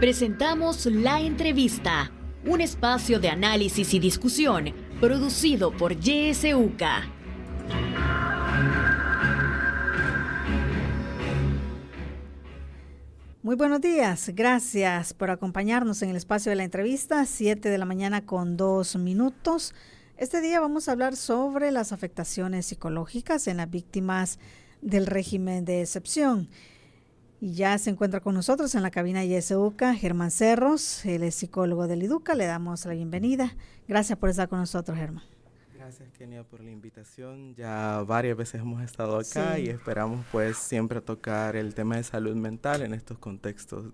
Presentamos La Entrevista, un espacio de análisis y discusión producido por YSUCA. Muy buenos días, gracias por acompañarnos en el espacio de la entrevista, 7 de la mañana con 2 minutos. Este día vamos a hablar sobre las afectaciones psicológicas en las víctimas del régimen de excepción. Y ya se encuentra con nosotros en la cabina YSUCA Germán Cerros, él es psicólogo del IDUCA, le damos la bienvenida. Gracias por estar con nosotros, Germán. Gracias, Kenia, por la invitación. Ya varias veces hemos estado acá y esperamos pues siempre tocar el tema de salud mental en estos contextos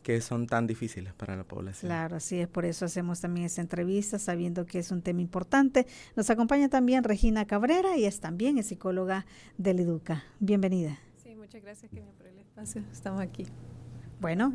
que son tan difíciles para la población. Claro, así es, por eso hacemos también esta entrevista, sabiendo que es un tema importante. Nos acompaña también Regina Cabrera, y es también psicóloga del IDUCA. Bienvenida. Sí, muchas gracias, Kenia, por el espacio. Estamos aquí. Bueno,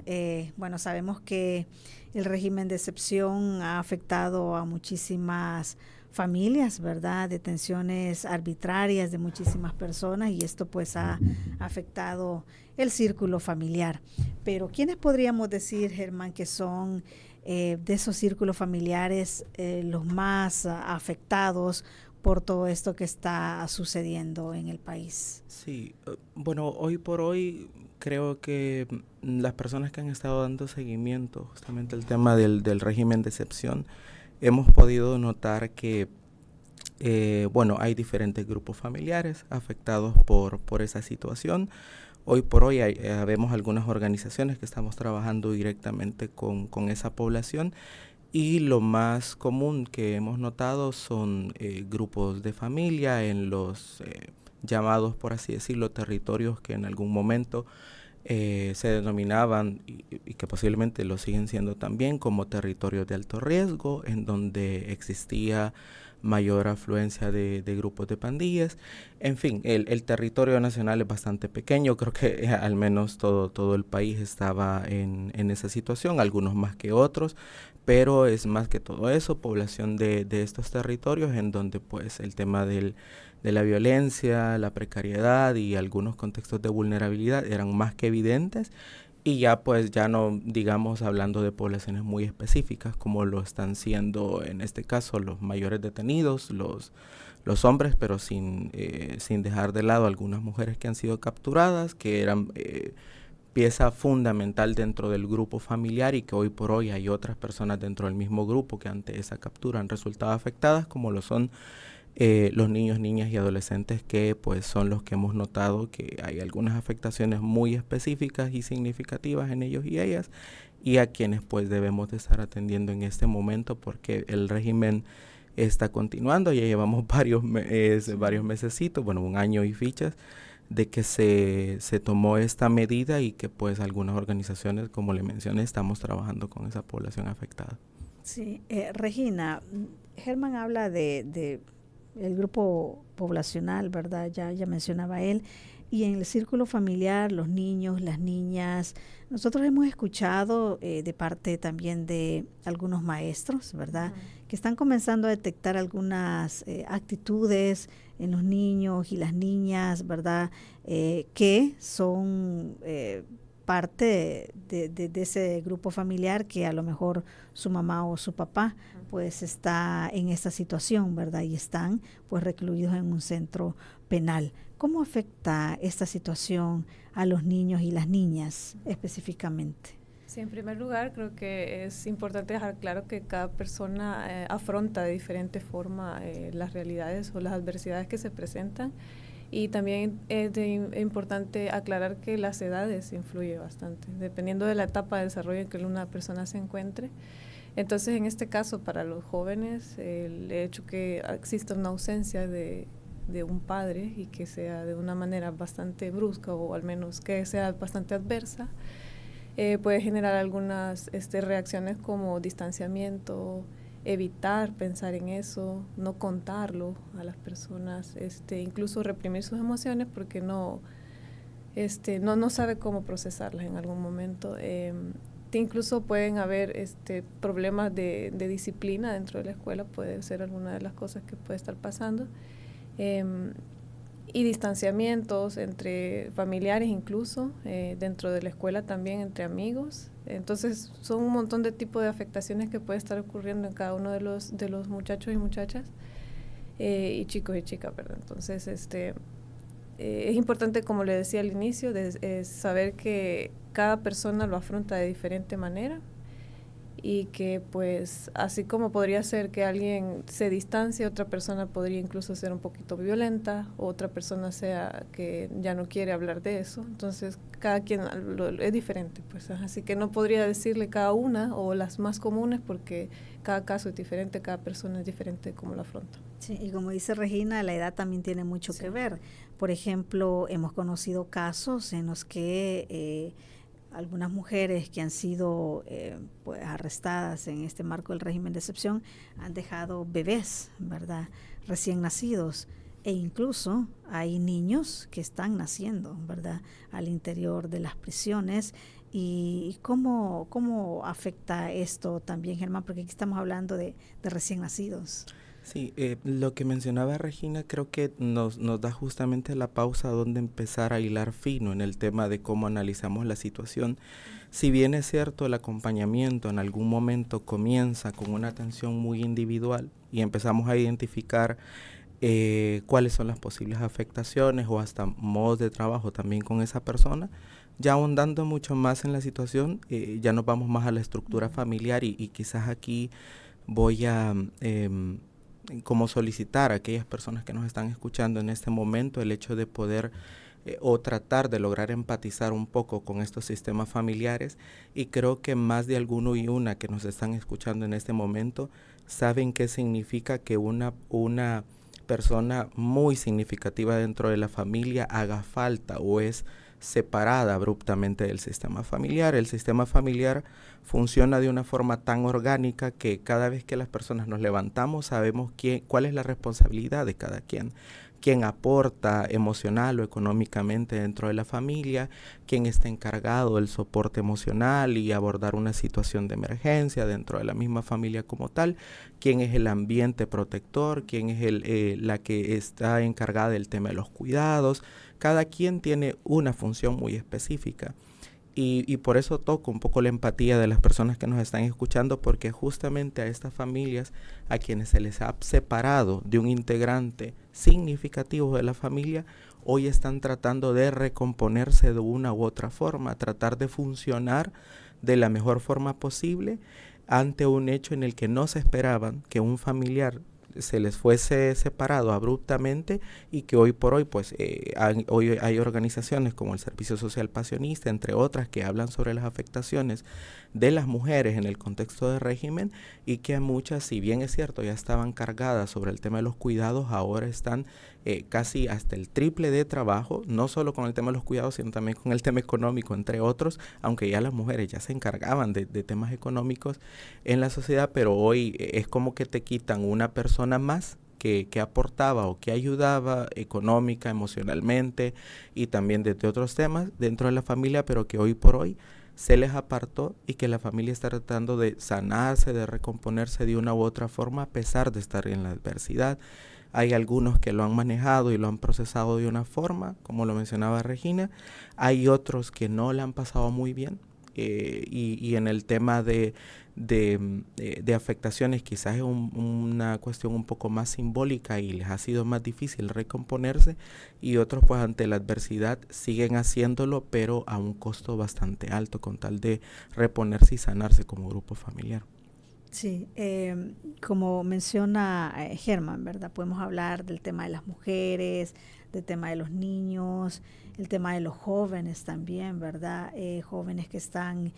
sabemos que el régimen de excepción ha afectado a muchísimas familias, ¿verdad? Detenciones arbitrarias de muchísimas personas, y esto pues ha afectado el círculo familiar. Pero ¿quiénes podríamos decir, Germán, que son de esos círculos familiares los más afectados por todo esto que está sucediendo en el país? Sí, bueno, hoy por hoy creo que las personas que han estado dando seguimiento justamente al tema del régimen de excepción, hemos podido notar que hay diferentes grupos familiares afectados por esa situación. Hoy por hoy vemos algunas organizaciones que estamos trabajando directamente con esa población, y lo más común que hemos notado son grupos de familia en los llamados, por así decirlo, territorios que en algún momento se denominaban y que posiblemente lo siguen siendo también como territorios de alto riesgo, en donde existía mayor afluencia de grupos de pandillas. En fin, el territorio nacional es bastante pequeño, creo que al menos todo el país estaba en esa situación, algunos más que otros, pero es más que todo eso, población de estos territorios en donde pues el tema de la violencia, la precariedad y algunos contextos de vulnerabilidad eran más que evidentes. Y ya pues ya no digamos hablando de poblaciones muy específicas como lo están siendo en este caso los mayores detenidos, los hombres, pero sin dejar de lado algunas mujeres que han sido capturadas, que eran pieza fundamental dentro del grupo familiar, y que hoy por hoy hay otras personas dentro del mismo grupo que ante esa captura han resultado afectadas, como lo son los niños, niñas y adolescentes, que pues son los que hemos notado que hay algunas afectaciones muy específicas y significativas en ellos y ellas, y a quienes pues debemos de estar atendiendo en este momento, porque el régimen está continuando. Ya llevamos varios mesecitos, un año y fichas de que se tomó esta medida, y que pues algunas organizaciones, como le mencioné, estamos trabajando con esa población afectada. Sí, Regina, Germán habla de el grupo poblacional, ¿verdad? Ya mencionaba él, y en el círculo familiar, los niños, las niñas. Nosotros hemos escuchado de parte también de algunos maestros, ¿verdad? Que están comenzando a detectar algunas actitudes en los niños y las niñas, ¿verdad? Que son parte de ese grupo familiar, que a lo mejor su mamá o su papá pues está en esta situación, ¿verdad? Y están pues recluidos en un centro penal. ¿Cómo afecta esta situación a los niños y las niñas específicamente? Sí, en primer lugar creo que es importante dejar claro que cada persona afronta de diferente forma las realidades o las adversidades que se presentan, y también es importante aclarar que las edades influyen bastante, dependiendo de la etapa de desarrollo en que una persona se encuentre. Entonces, en este caso, para los jóvenes, el hecho que exista una ausencia de un padre, y que sea de una manera bastante brusca, o al menos que sea bastante adversa, puede generar algunas reacciones como distanciamiento, evitar pensar en eso, no contarlo a las personas, incluso reprimir sus emociones porque no sabe cómo procesarlas en algún momento. Incluso pueden haber problemas de disciplina dentro de la escuela, puede ser alguna de las cosas que puede estar pasando. Y distanciamientos entre familiares incluso, dentro de la escuela también entre amigos, Entonces son un montón de tipos de afectaciones que puede estar ocurriendo en cada uno de los muchachos y muchachas y chicos y chicas, ¿verdad? Entonces es importante, como le decía al inicio, saber que cada persona lo afronta de diferente manera y que pues así como podría ser que alguien se distancie, otra persona podría incluso ser un poquito violenta, otra persona sea que ya no quiere hablar de eso. Entonces cada quien es diferente, pues, así que no podría decirle cada una o las más comunes porque cada caso es diferente, cada persona es diferente cómo lo afronta. Sí, y como dice Regina, la edad también tiene mucho que ver. Por ejemplo, hemos conocido casos en los que algunas mujeres que han sido pues arrestadas en este marco del régimen de excepción han dejado bebés, ¿verdad?, recién nacidos, e incluso hay niños que están naciendo, ¿verdad?, al interior de las prisiones. ¿Y cómo afecta esto también, Germán? Porque aquí estamos hablando de recién nacidos. Sí, lo que mencionaba Regina creo que nos da justamente la pausa donde empezar a hilar fino en el tema de cómo analizamos la situación. Si bien es cierto, el acompañamiento en algún momento comienza con una atención muy individual y empezamos a identificar cuáles son las posibles afectaciones o hasta modos de trabajo también con esa persona, ya ahondando mucho más en la situación, ya nos vamos más a la estructura familiar y quizás aquí voy a como solicitar a aquellas personas que nos están escuchando en este momento el hecho de poder o tratar de lograr empatizar un poco con estos sistemas familiares, y creo que más de alguno y una que nos están escuchando en este momento saben qué significa que una persona muy significativa dentro de la familia haga falta o es separada abruptamente del sistema familiar. El sistema familiar funciona de una forma tan orgánica que cada vez que las personas nos levantamos sabemos cuál es la responsabilidad de cada quien aporta emocional o económicamente dentro de la familia, quién está encargado del soporte emocional y abordar una situación de emergencia dentro de la misma familia como tal, quién es el ambiente protector, quién es la que está encargada del tema de los cuidados. Cada quien tiene una función muy específica. Y por eso toco un poco la empatía de las personas que nos están escuchando, porque justamente a estas familias a quienes se les ha separado de un integrante significativo de la familia, hoy están tratando de recomponerse de una u otra forma, tratar de funcionar de la mejor forma posible ante un hecho en el que no se esperaban que un familiar se les fuese separado abruptamente, y que hoy por hoy pues hoy hay organizaciones como el Servicio Social Pasionista, entre otras, que hablan sobre las afectaciones de las mujeres en el contexto del régimen, y que muchas, si bien es cierto, ya estaban cargadas sobre el tema de los cuidados, ahora están casi hasta el triple de trabajo, no solo con el tema de los cuidados, sino también con el tema económico, entre otros, aunque ya las mujeres ya se encargaban de temas económicos en la sociedad, pero hoy es como que te quitan una persona más que aportaba o que ayudaba económica, emocionalmente y también desde otros temas dentro de la familia, pero que hoy por hoy se les apartó, y que la familia está tratando de sanarse, de recomponerse de una u otra forma a pesar de estar en la adversidad. Hay algunos que lo han manejado y lo han procesado de una forma, como lo mencionaba Regina. Hay otros que no la han pasado muy bien. Y en el tema de afectaciones quizás es una cuestión un poco más simbólica y les ha sido más difícil recomponerse, y otros pues ante la adversidad siguen haciéndolo, pero a un costo bastante alto con tal de reponerse y sanarse como grupo familiar. Sí, como menciona Germán, ¿verdad? Podemos hablar del tema de las mujeres, del tema de los niños, el tema de los jóvenes también, ¿verdad? Jóvenes que están,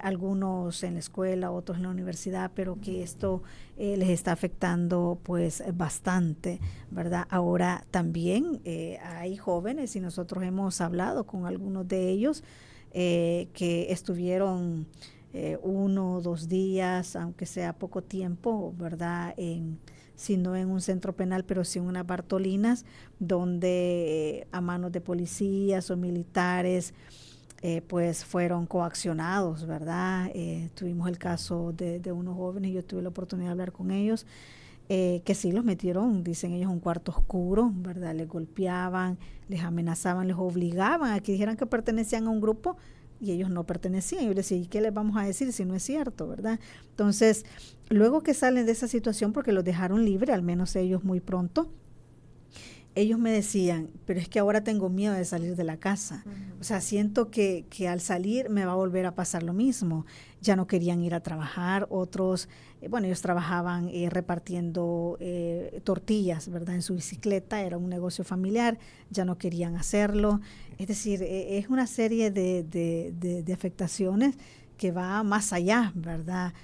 algunos en la escuela, otros en la universidad, pero que esto les está afectando pues bastante, ¿verdad? Ahora también hay jóvenes, y nosotros hemos hablado con algunos de ellos que estuvieron 1 o 2 días, aunque sea poco tiempo, ¿verdad? Si no en un centro penal, pero sí en unas Bartolinas, donde a manos de policías o militares, pues fueron coaccionados, ¿verdad? Tuvimos el caso de unos jóvenes, yo tuve la oportunidad de hablar con ellos, que sí los metieron, dicen ellos, en un cuarto oscuro, ¿verdad? Les golpeaban, les amenazaban, les obligaban a que dijeran que pertenecían a un grupo y ellos no pertenecían. Yo les decía, ¿y qué les vamos a decir si no es cierto, verdad? Entonces, luego que salen de esa situación, porque los dejaron libre, al menos ellos muy pronto, ellos me decían, pero es que ahora tengo miedo de salir de la casa. O sea, siento que al salir me va a volver a pasar lo mismo. Ya no querían ir a trabajar. Otros, bueno, ellos trabajaban repartiendo tortillas, ¿verdad? En su bicicleta, era un negocio familiar, ya no querían hacerlo. Es decir, es una serie de afectaciones que va más allá, ¿verdad?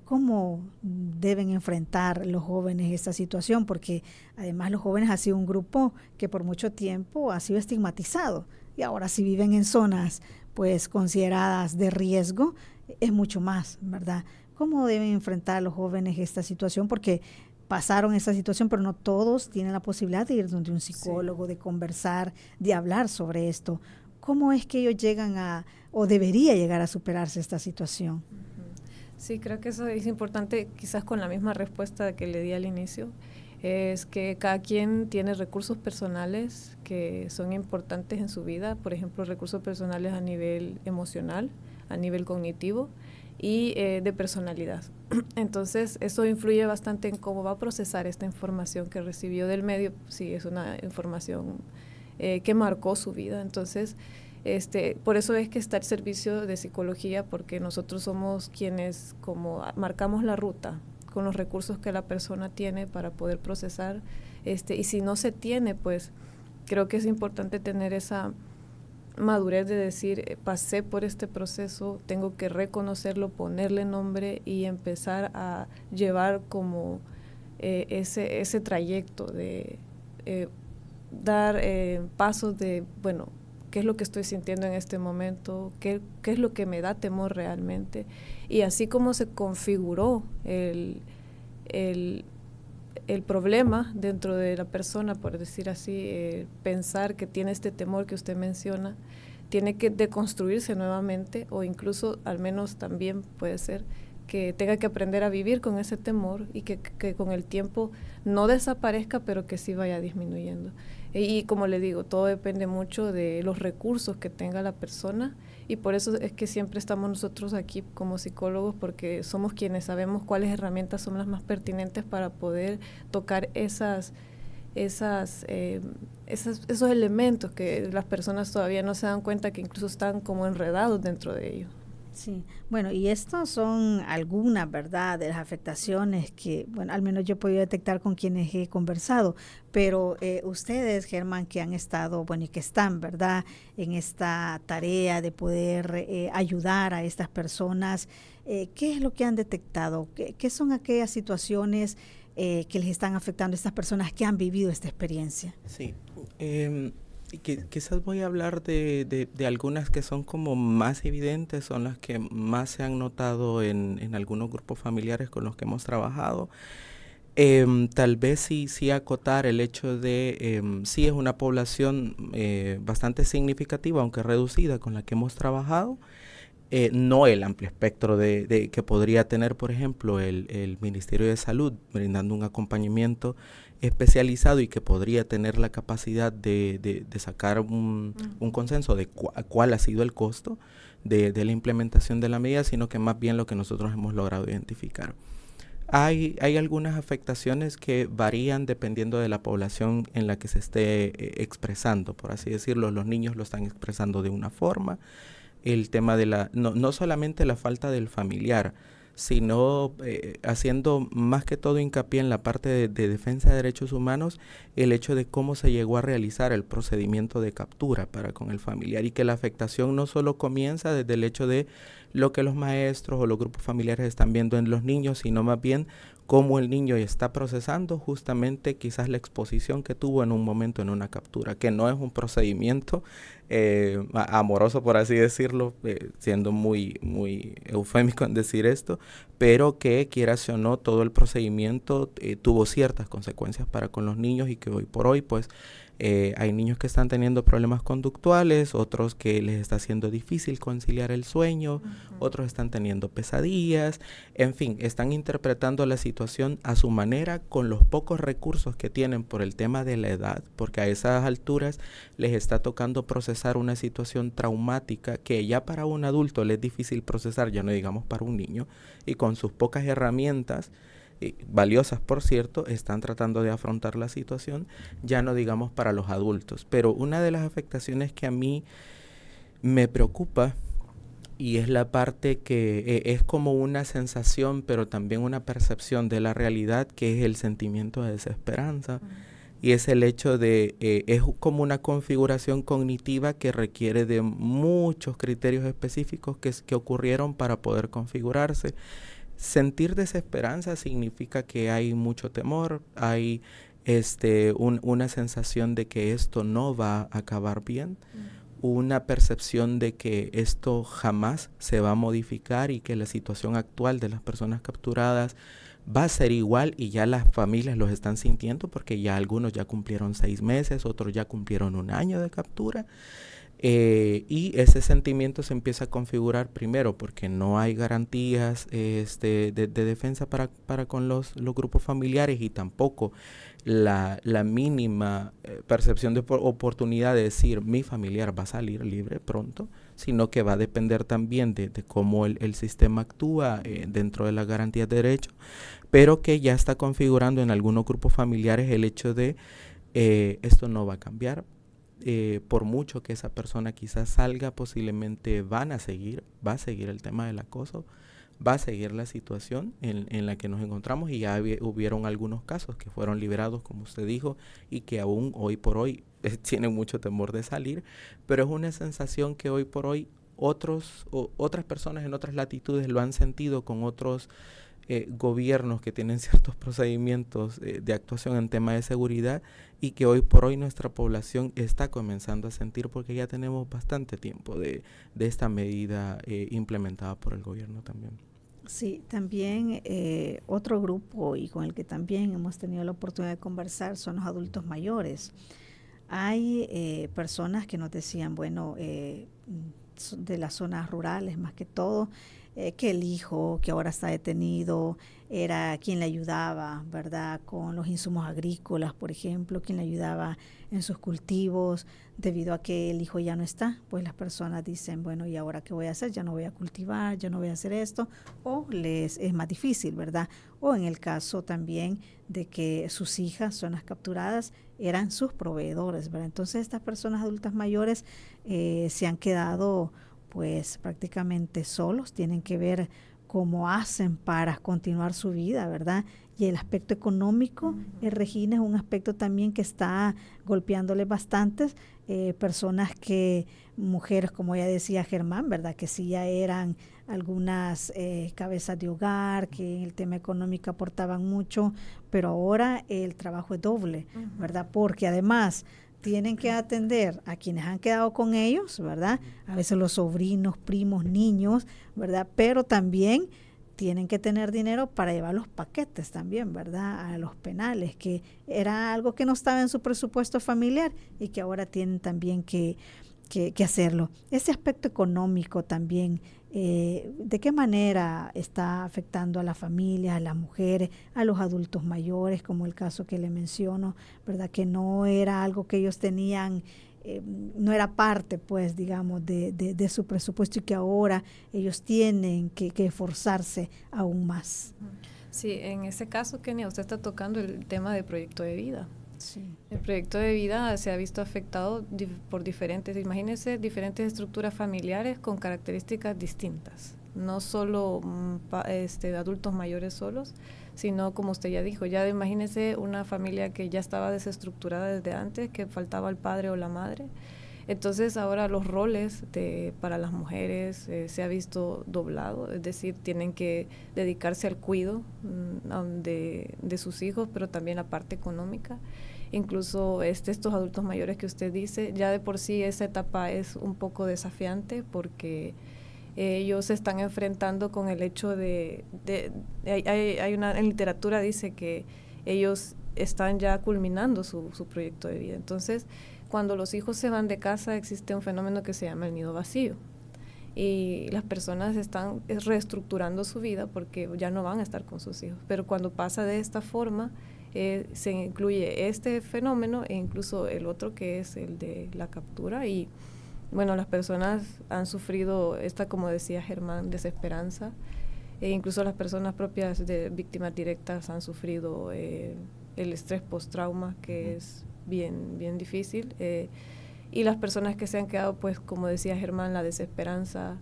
¿Cómo deben enfrentar los jóvenes esta situación? Porque además los jóvenes ha sido un grupo que por mucho tiempo ha sido estigmatizado, y ahora si viven en zonas pues consideradas de riesgo, es mucho más, ¿verdad? ¿Cómo deben enfrentar los jóvenes esta situación? Porque pasaron esa situación, pero no todos tienen la posibilidad de ir donde un psicólogo, sí, de conversar, de hablar sobre esto. ¿Cómo es que ellos llegan a, o debería llegar a superarse esta situación? Sí, creo que eso es importante, quizás con la misma respuesta que le di al inicio, es que cada quien tiene recursos personales que son importantes en su vida, por ejemplo, recursos personales a nivel emocional, a nivel cognitivo y de personalidad. Entonces, eso influye bastante en cómo va a procesar esta información que recibió del medio. Sí, es una información que marcó su vida. Entonces, por eso es que está el servicio de psicología, porque nosotros somos quienes como marcamos la ruta con los recursos que la persona tiene para poder procesar, y si no se tiene, pues creo que es importante tener esa madurez de decir, pasé por este proceso, tengo que reconocerlo, ponerle nombre y empezar a llevar como ese trayecto de dar pasos de, bueno, qué es lo que estoy sintiendo en este momento, qué es lo que me da temor realmente. Y así como se configuró el problema dentro de la persona, por decir así, pensar que tiene este temor que usted menciona, tiene que deconstruirse nuevamente, o incluso al menos también puede ser que tenga que aprender a vivir con ese temor y que con el tiempo no desaparezca, pero que sí vaya disminuyendo. Y como le digo, todo depende mucho de los recursos que tenga la persona, y por eso es que siempre estamos nosotros aquí como psicólogos, porque somos quienes sabemos cuáles herramientas son las más pertinentes para poder tocar esos elementos que las personas todavía no se dan cuenta que incluso están como enredados dentro de ellos. Sí, bueno, y estas son algunas, ¿verdad?, de las afectaciones que, bueno, al menos yo he podido detectar con quienes he conversado, pero ustedes, Germán, que han estado, bueno, y que están, ¿verdad?, en esta tarea de poder ayudar a estas personas, ¿qué es lo que han detectado? ¿Qué son aquellas situaciones que les están afectando a estas personas que han vivido esta experiencia? Sí, quizás voy a hablar de algunas que son como más evidentes, son las que más se han notado en algunos grupos familiares con los que hemos trabajado. Tal vez sí acotar el hecho de, sí es una población bastante significativa, aunque reducida, con la que hemos trabajado. No el amplio espectro de que podría tener, por ejemplo, el Ministerio de Salud, brindando un acompañamiento especializado y que podría tener la capacidad de sacar un consenso de cuál ha sido el costo de la implementación de la medida, sino que más bien lo que nosotros hemos logrado identificar. Hay algunas afectaciones que varían dependiendo de la población en la que se esté expresando, por así decirlo. Los niños lo están expresando de una forma. El tema de no solamente la falta del familiar, sino haciendo más que todo hincapié en la parte de defensa de derechos humanos, el hecho de cómo se llegó a realizar el procedimiento de captura para con el familiar, y que la afectación no solo comienza desde el hecho de lo que los maestros o los grupos familiares están viendo en los niños, sino más bien cómo el niño está procesando justamente quizás la exposición que tuvo en un momento en una captura, que no es un procedimiento amoroso, por así decirlo, siendo muy eufémico en decir esto, pero que, quieras o no, todo el procedimiento tuvo ciertas consecuencias para con los niños, y que hoy por hoy pues Hay niños que están teniendo problemas conductuales, otros que les está siendo difícil conciliar el sueño, otros están teniendo pesadillas, en fin, están interpretando la situación a su manera con los pocos recursos que tienen por el tema de la edad, porque a esas alturas les está tocando procesar una situación traumática que ya para un adulto le es difícil procesar, ya no digamos para un niño, y con sus pocas herramientas, valiosas por cierto, están tratando de afrontar la situación, ya no digamos para los adultos. Pero una de las afectaciones que a mí me preocupa, y es la parte que es como una sensación, pero también una percepción de la realidad, que es el sentimiento de desesperanza. Y es el hecho de, es como una configuración cognitiva que requiere de muchos criterios específicos que ocurrieron para poder configurarse. Sentir desesperanza significa que hay mucho temor, hay una sensación de que esto no va a acabar bien, una percepción de que esto jamás se va a modificar y que la situación actual de las personas capturadas va a ser igual, y ya las familias los están sintiendo porque ya algunos ya cumplieron 6 meses, otros ya cumplieron 1 año de captura. Y ese sentimiento se empieza a configurar primero porque no hay garantías de defensa para con los grupos familiares, y tampoco la mínima percepción de oportunidad de decir mi familiar va a salir libre pronto, sino que va a depender también de cómo el sistema actúa dentro de las garantías de derecho, pero que ya está configurando en algunos grupos familiares el hecho de esto no va a cambiar. Por mucho que esa persona quizás salga, posiblemente va a seguir el tema del acoso, va a seguir la situación en la que nos encontramos, y ya hubieron algunos casos que fueron liberados, como usted dijo, y que aún hoy por hoy tienen mucho temor de salir, pero es una sensación que hoy por hoy otras personas en otras latitudes lo han sentido con otros gobiernos que tienen ciertos procedimientos de actuación en tema de seguridad, y que hoy por hoy nuestra población está comenzando a sentir, porque ya tenemos bastante tiempo de esta medida implementada por el gobierno también. Sí, también otro grupo y con el que también hemos tenido la oportunidad de conversar son los adultos mayores. Hay personas que nos decían, bueno, de las zonas rurales más que todo, que el hijo que ahora está detenido era quien le ayudaba, ¿verdad?, con los insumos agrícolas, por ejemplo, quien le ayudaba en sus cultivos. Debido a que el hijo ya no está, pues las personas dicen, bueno, ¿y ahora qué voy a hacer? Ya no voy a cultivar, ya no voy a hacer esto, o les es más difícil, ¿verdad? O en el caso también de que sus hijas son las capturadas, eran sus proveedores, ¿verdad? Entonces estas personas adultas mayores se han quedado pues prácticamente solos, tienen que ver cómo hacen para continuar su vida, ¿verdad? Y el aspecto económico, Regina, es un aspecto también que está golpeándole bastantes personas mujeres, como ya decía Germán, ¿verdad? Que sí ya eran algunas cabezas de hogar, que en el tema económico aportaban mucho, pero ahora el trabajo es doble, ¿verdad? Porque además tienen que atender a quienes han quedado con ellos, ¿verdad? A veces los sobrinos, primos, niños, ¿verdad? Pero también tienen que tener dinero para llevar los paquetes también, ¿verdad?, a los penales, que era algo que no estaba en su presupuesto familiar y que ahora tienen también que hacerlo. Ese aspecto económico también, ¿de qué manera está afectando a las familias, a las mujeres, a los adultos mayores, como el caso que le menciono, ¿verdad?, que no era algo que ellos tenían, no era parte, pues, digamos, de su presupuesto, y que ahora ellos tienen que esforzarse aún más? Sí, en ese caso, Kenia, usted está tocando el tema del proyecto de vida. Sí. El proyecto de vida se ha visto afectado por diferentes estructuras familiares con características distintas. No solo adultos mayores solos, sino, como usted ya dijo, ya imagínese una familia que ya estaba desestructurada desde antes, que faltaba el padre o la madre. Entonces ahora los roles para las mujeres se ha visto doblado, es decir, tienen que dedicarse al cuidado de sus hijos, pero también la parte económica. Incluso estos adultos mayores que usted dice, ya de por sí esa etapa es un poco desafiante, porque ellos se están enfrentando con el hecho en literatura dice que ellos están ya culminando su proyecto de vida. Entonces, cuando los hijos se van de casa, existe un fenómeno que se llama el nido vacío. Y las personas están reestructurando su vida porque ya no van a estar con sus hijos. Pero cuando pasa de esta forma, se incluye este fenómeno e incluso el otro, que es el de la captura. Y bueno, las personas han sufrido esta, como decía Germán, desesperanza. E incluso las personas propias de víctimas directas han sufrido el estrés post-trauma, que es bien difícil. Y las personas que se han quedado, pues como decía Germán, la desesperanza,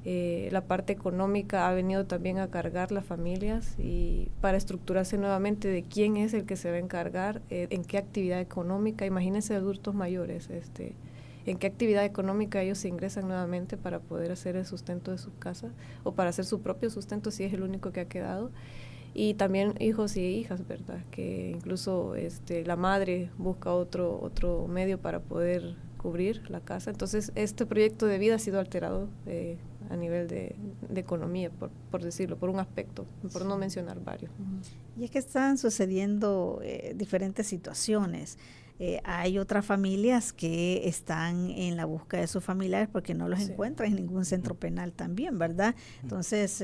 la parte económica ha venido también a cargar las familias, y para estructurarse nuevamente de quién es el que se va a encargar, en qué actividad económica. Imagínense adultos mayores, en qué actividad económica ellos se ingresan nuevamente para poder hacer el sustento de su casa o para hacer su propio sustento si es el único que ha quedado. Y también hijos y hijas, ¿verdad? Que incluso la madre busca otro medio para poder cubrir la casa. Entonces, este proyecto de vida ha sido alterado a nivel de economía, por decirlo, por un aspecto, por no mencionar varios. Y es que están sucediendo diferentes situaciones. Hay otras familias que están en la búsqueda de sus familiares porque no los encuentran en ningún centro penal también, ¿verdad? Entonces,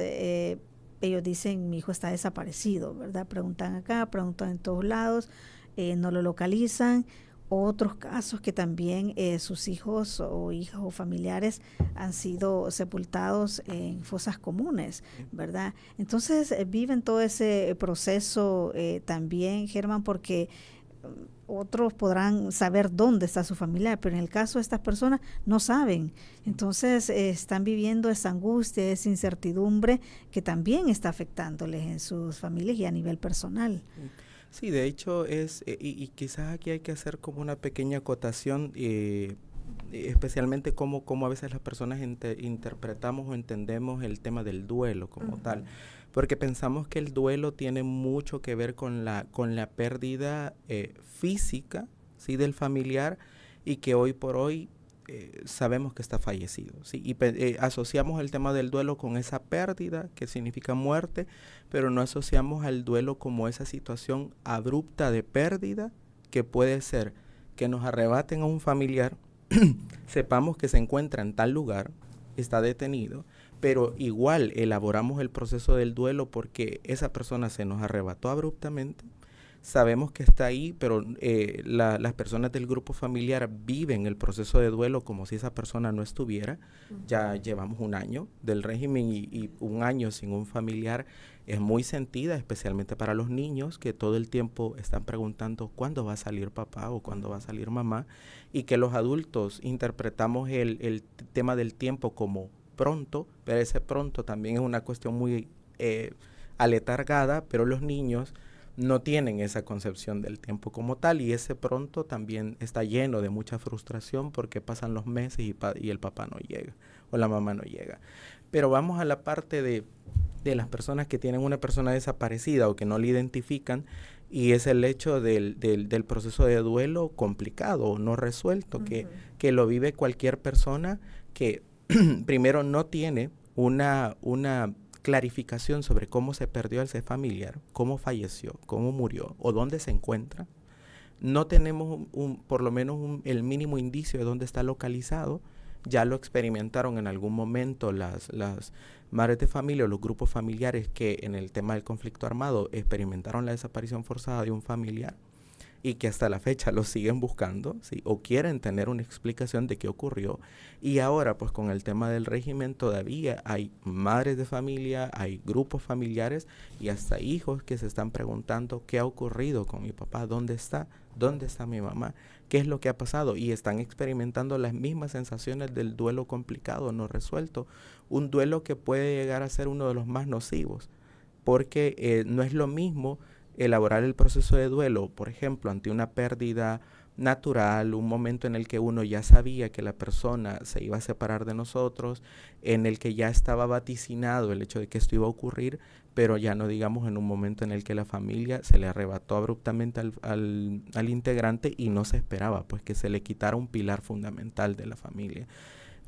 ellos dicen, mi hijo está desaparecido, ¿verdad? Preguntan acá, preguntan en todos lados, no lo localizan. Otros casos que también sus hijos o hijas o familiares han sido sepultados en fosas comunes, ¿verdad? Entonces viven todo ese proceso también, Germán, porque otros podrán saber dónde está su familiar, pero en el caso de estas personas no saben. Entonces están viviendo esa angustia, esa incertidumbre que también está afectándoles en sus familias y a nivel personal. Sí, de hecho y quizás aquí hay que hacer como una pequeña acotación, especialmente cómo a veces las personas interpretamos o entendemos el tema del duelo como tal, porque pensamos que el duelo tiene mucho que ver con la pérdida física, ¿sí?, del familiar, y que hoy por hoy sabemos que está fallecido, ¿sí? Y asociamos el tema del duelo con esa pérdida que significa muerte, pero no asociamos al duelo como esa situación abrupta de pérdida que puede ser que nos arrebaten a un familiar, sepamos que se encuentra en tal lugar, está detenido, pero igual elaboramos el proceso del duelo porque esa persona se nos arrebató abruptamente. Sabemos que está ahí, pero las personas del grupo familiar viven el proceso de duelo como si esa persona no estuviera. Ya llevamos un año del régimen y un año sin un familiar es muy sentida, especialmente para los niños que todo el tiempo están preguntando cuándo va a salir papá o cuándo va a salir mamá, y que los adultos interpretamos el tema del tiempo como pronto, pero ese pronto también es una cuestión muy aletargada, pero los niños no tienen esa concepción del tiempo como tal, y ese pronto también está lleno de mucha frustración porque pasan los meses y el papá no llega o la mamá no llega. Pero vamos a la parte de las personas que tienen una persona desaparecida o que no la identifican, y es el hecho del proceso de duelo complicado o no resuelto, que lo vive cualquier persona que primero no tiene una clarificación sobre cómo se perdió ese familiar, cómo falleció, cómo murió o dónde se encuentra. No tenemos por lo menos el mínimo indicio de dónde está localizado. Ya lo experimentaron en algún momento las madres de familia o los grupos familiares que en el tema del conflicto armado experimentaron la desaparición forzada de un familiar, y que hasta la fecha lo siguen buscando, ¿sí?, o quieren tener una explicación de qué ocurrió. Y ahora, pues con el tema del régimen, todavía hay madres de familia, hay grupos familiares y hasta hijos que se están preguntando qué ha ocurrido con mi papá, dónde está mi mamá, qué es lo que ha pasado, y están experimentando las mismas sensaciones del duelo complicado, no resuelto, un duelo que puede llegar a ser uno de los más nocivos, porque no es lo mismo elaborar el proceso de duelo, por ejemplo, ante una pérdida natural, un momento en el que uno ya sabía que la persona se iba a separar de nosotros, en el que ya estaba vaticinado el hecho de que esto iba a ocurrir, pero ya no digamos en un momento en el que la familia se le arrebató abruptamente al integrante y no se esperaba pues que se le quitara un pilar fundamental de la familia.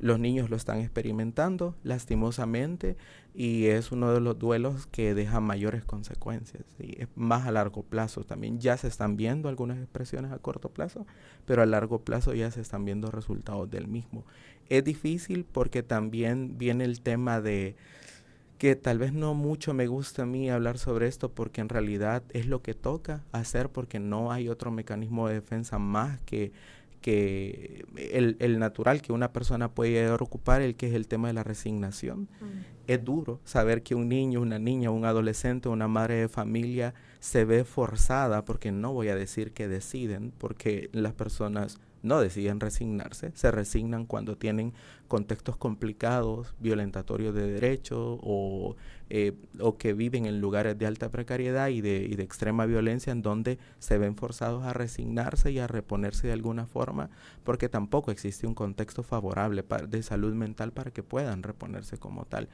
Los niños lo están experimentando lastimosamente y es uno de los duelos que deja mayores consecuencias, ¿sí? Es más a largo plazo también. Ya se están viendo algunas expresiones a corto plazo, pero a largo plazo ya se están viendo resultados del mismo. Es difícil porque también viene el tema de que tal vez no mucho me gusta a mí hablar sobre esto porque en realidad es lo que toca hacer porque no hay otro mecanismo de defensa más que el natural que una persona puede llegar a ocupar, el que es el tema de la resignación. Es duro saber que un niño, una niña, un adolescente, una madre de familia se ve forzada, porque no voy a decir que deciden, porque las personas no deciden resignarse, se resignan cuando tienen contextos complicados, violentatorios de derechos o que viven en lugares de alta precariedad y de extrema violencia en donde se ven forzados a resignarse y a reponerse de alguna forma porque tampoco existe un contexto favorable de salud mental para que puedan reponerse como tal.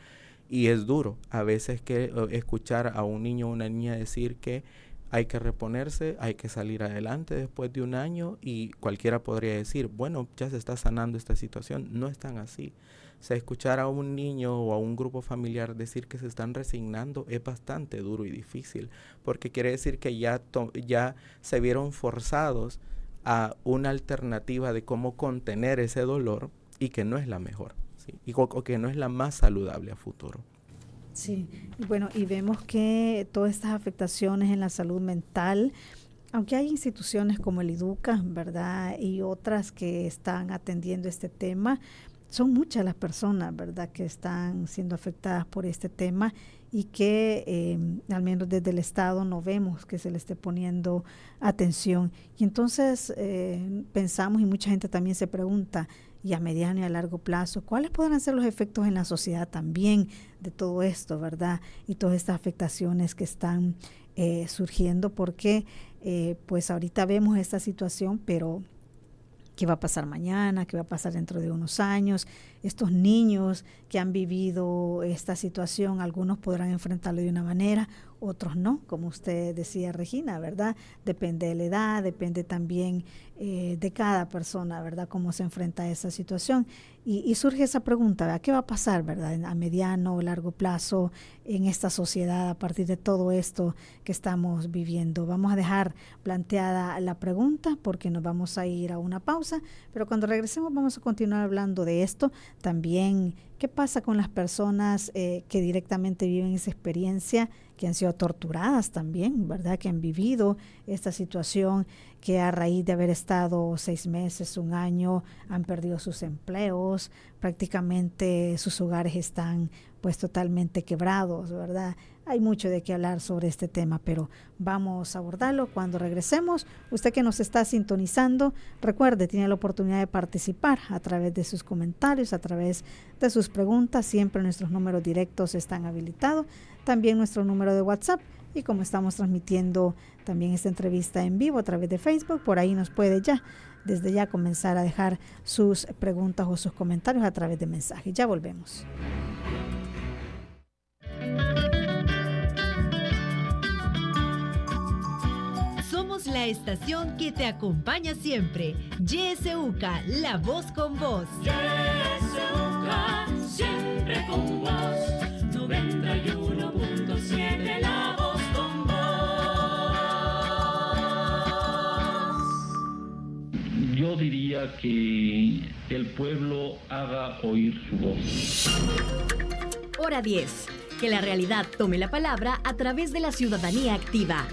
Y es duro a veces que escuchar a un niño o una niña decir que hay que reponerse, hay que salir adelante después de un año y cualquiera podría decir, bueno, ya se está sanando esta situación. No es tan así. O sea, escuchar a un niño o a un grupo familiar decir que se están resignando es bastante duro y difícil, porque quiere decir que ya se vieron forzados a una alternativa de cómo contener ese dolor y que no es la mejor, ¿sí? O que no es la más saludable a futuro. Sí, bueno, y vemos que todas estas afectaciones en la salud mental, aunque hay instituciones como el IDUCA, ¿verdad? Y otras que están atendiendo este tema, son muchas las personas, ¿verdad?, que están siendo afectadas por este tema y que al menos desde el Estado no vemos que se le esté poniendo atención. Y entonces pensamos, y mucha gente también se pregunta, y a mediano y a largo plazo, ¿cuáles podrán ser los efectos en la sociedad también de todo esto, verdad? Y todas estas afectaciones que están surgiendo, porque pues ahorita vemos esta situación, pero ¿qué va a pasar mañana? ¿Qué va a pasar dentro de unos años? Estos niños que han vivido esta situación, algunos podrán enfrentarlo de una manera, otros no, como usted decía, Regina, ¿verdad? Depende de la edad, depende también de cada persona, ¿verdad? Cómo se enfrenta a esa situación. Y surge esa pregunta, ¿verdad? ¿Qué va a pasar, verdad? A mediano o largo plazo en esta sociedad a partir de todo esto que estamos viviendo. Vamos a dejar planteada la pregunta porque nos vamos a ir a una pausa, pero cuando regresemos vamos a continuar hablando de esto. También, ¿qué pasa con las personas que directamente viven esa experiencia, que han sido torturadas también, ¿verdad? Que han vivido esta situación, que a raíz de haber estado 6 meses, 1 año, han perdido sus empleos, prácticamente sus hogares están pues totalmente quebrados, ¿verdad? Hay mucho de qué hablar sobre este tema, pero vamos a abordarlo cuando regresemos. Usted que nos está sintonizando, recuerde, tiene la oportunidad de participar a través de sus comentarios, a través de sus preguntas. Siempre nuestros números directos están habilitados. También nuestro número de WhatsApp. Y como estamos transmitiendo también esta entrevista en vivo a través de Facebook, por ahí nos puede desde ya comenzar a dejar sus preguntas o sus comentarios a través de mensajes. Ya volvemos. Somos la estación que te acompaña siempre. YSUCA, la voz con vos. YSUCA, siempre con vos. 91.7, la voz con vos. Yo diría que el pueblo haga oír su voz. Hora 10. Que la realidad tome la palabra a través de la ciudadanía activa.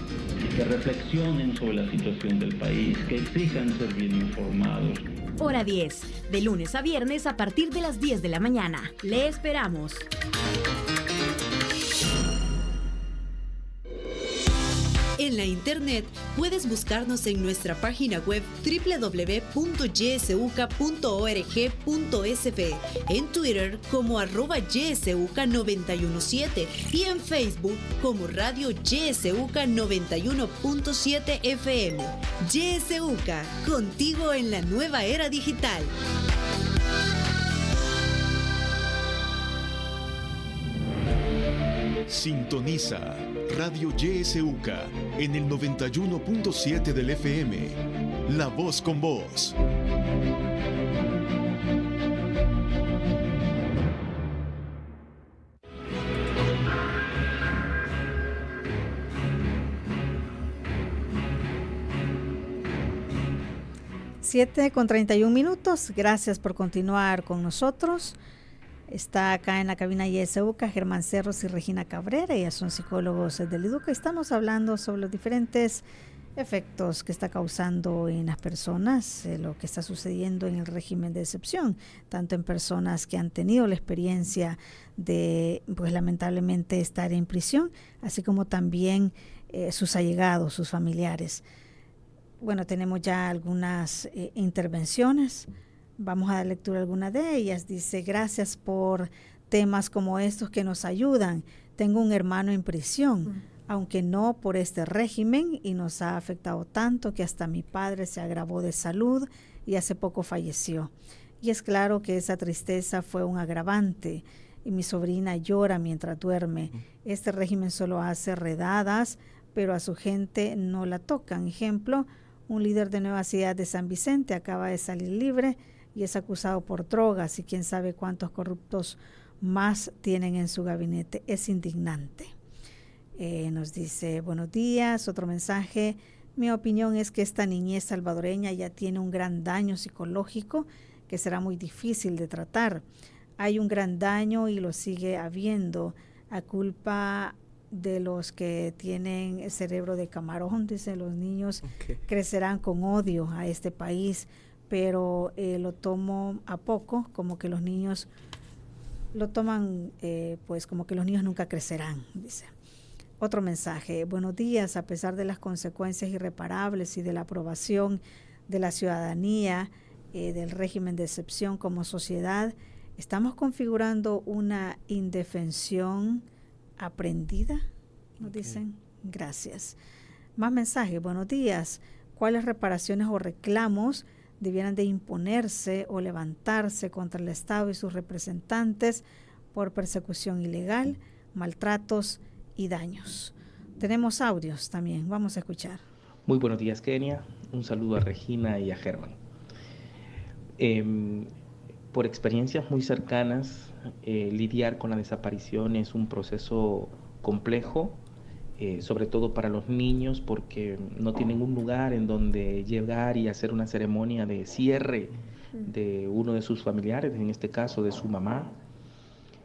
Que reflexionen sobre la situación del país, que exijan ser bien informados. Hora 10. De lunes a viernes a partir de las 10 de la mañana. Le esperamos. En la internet puedes buscarnos en nuestra página web www.ysuca.org.sb, en Twitter como @ysuca917 y en Facebook como Radio YSUCA 91.7 FM. YSUCA, contigo en la nueva era digital. Sintoniza Radio YSUCA en el 91.7 del FM. La voz con vos. 7:31. Gracias por continuar con nosotros. Está acá en la cabina YSUCA Germán Cerros y Regina Cabrera. Ellas son psicólogos del EDUCA. Estamos hablando sobre los diferentes efectos que está causando en las personas, lo que está sucediendo en el régimen de excepción, tanto en personas que han tenido la experiencia de, pues lamentablemente, estar en prisión, así como también sus allegados, sus familiares. Bueno, tenemos ya algunas intervenciones. Vamos a dar lectura a alguna de ellas. Dice, gracias por temas como estos que nos ayudan. Tengo un hermano en prisión, aunque no por este régimen, y nos ha afectado tanto que hasta mi padre se agravó de salud y hace poco falleció. Y es claro que esa tristeza fue un agravante y mi sobrina llora mientras duerme. Este régimen solo hace redadas, pero a su gente no la tocan. Ejemplo, un líder de Nueva Ciudad de San Vicente acaba de salir libre y es acusado por drogas y quién sabe cuántos corruptos más tienen en su gabinete. Es indignante. Nos dice, buenos días, otro mensaje. Mi opinión es que esta niñez salvadoreña ya tiene un gran daño psicológico que será muy difícil de tratar. Hay un gran daño y lo sigue habiendo a culpa de los que tienen el cerebro de camarón. Dice, los niños crecerán con odio a este país, pero lo tomo a poco, como que los niños lo toman, pues como que los niños nunca crecerán, dice. Otro mensaje, buenos días, a pesar de las consecuencias irreparables y de la aprobación de la ciudadanía del régimen de excepción como sociedad, estamos configurando una indefensión aprendida, nos dicen. Gracias. Más mensajes, buenos días, ¿cuáles reparaciones o reclamos debieran de imponerse o levantarse contra el Estado y sus representantes por persecución ilegal, maltratos y daños? Tenemos audios también, vamos a escuchar. Muy buenos días, Kenia. Un saludo a Regina y a Germán. Por experiencias muy cercanas, lidiar con la desaparición es un proceso complejo, sobre todo para los niños, porque no tienen un lugar en donde llegar y hacer una ceremonia de cierre de uno de sus familiares, en este caso de su mamá.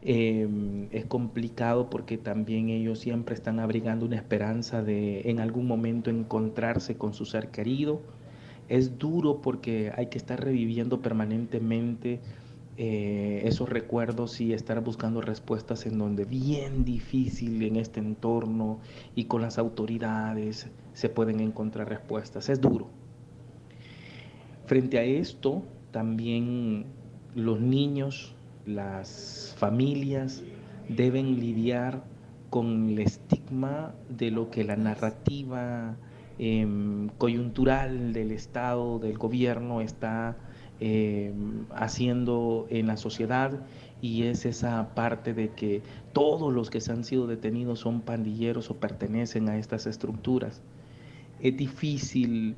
Es complicado porque también ellos siempre están abrigando una esperanza de en algún momento encontrarse con su ser querido. Es duro porque hay que estar reviviendo permanentemente esos recuerdos y estar buscando respuestas en donde bien difícil en este entorno y con las autoridades se pueden encontrar respuestas. Es duro. Frente a esto, también los niños, las familias deben lidiar con el estigma de lo que la narrativa coyuntural del Estado, del gobierno está haciendo en la sociedad, y es esa parte de que todos los que se han sido detenidos son pandilleros o pertenecen a estas estructuras. Es difícil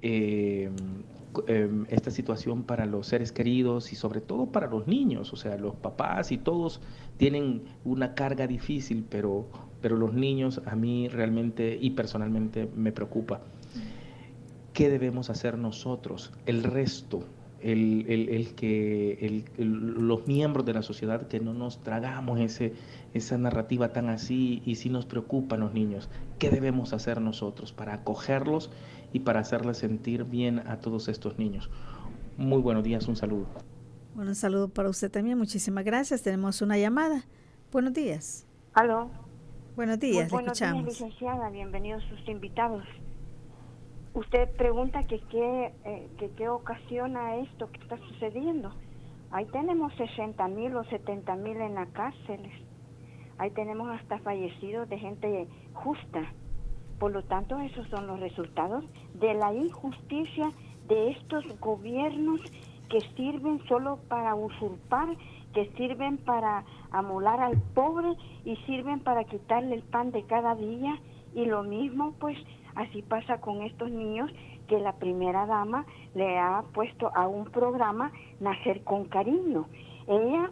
esta situación para los seres queridos y sobre todo para los niños, o sea, los papás y todos tienen una carga difícil, pero los niños a mí realmente y personalmente me preocupa. ¿Qué debemos hacer nosotros, el resto, los miembros de la sociedad, que no nos tragamos esa narrativa tan así y si nos preocupan los niños? ¿Qué debemos hacer nosotros para acogerlos y para hacerles sentir bien a todos estos niños? Muy buenos días, un saludo. Bueno, un saludo para usted también, muchísimas gracias. Tenemos una llamada. Buenos días. Aló. Buenos días, le escuchamos. Buenos días, licenciada, bienvenidos sus invitados. Usted pregunta que qué ocasiona esto que está sucediendo. Ahí tenemos 60,000 o 70,000 en las cárceles. Ahí tenemos hasta fallecidos de gente justa. Por lo tanto, esos son los resultados de la injusticia de estos gobiernos que sirven solo para usurpar, que sirven para amolar al pobre y sirven para quitarle el pan de cada día. Y lo mismo, pues, así pasa con estos niños que la primera dama le ha puesto a un programa Nacer con Cariño. Ella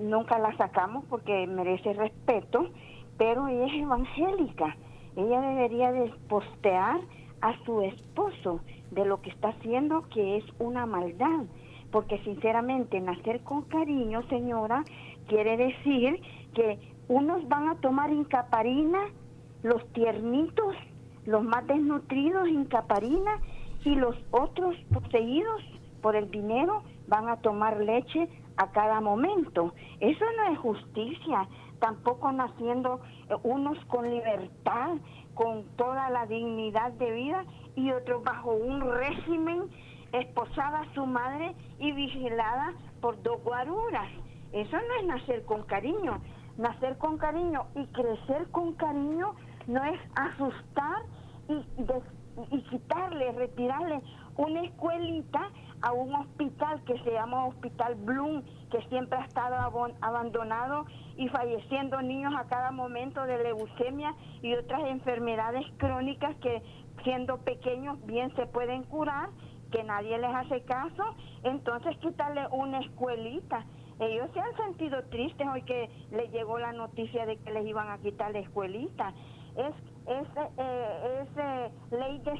nunca la sacamos porque merece respeto, pero ella es evangélica. Ella debería de postear a su esposo de lo que está haciendo, que es una maldad. Porque sinceramente nacer con cariño, señora, quiere decir que unos van a tomar incaparina, los tiernitos, los más desnutridos incaparina, y los otros poseídos por el dinero van a tomar leche a cada momento. Eso no es justicia. Tampoco naciendo unos con libertad, con toda la dignidad de vida, y otros bajo un régimen, esposada a su madre y vigilada por 2 guaruras. Eso no es nacer con cariño. Nacer con cariño y crecer con cariño no es asustar y quitarle, retirarle una escuelita a un hospital que se llama Hospital Bloom, que siempre ha estado abandonado y falleciendo niños a cada momento de leucemia y otras enfermedades crónicas que siendo pequeños bien se pueden curar, que nadie les hace caso. Entonces quitarle una escuelita. Ellos se han sentido tristes hoy que les llegó la noticia de que les iban a quitar la escuelita. Es ley de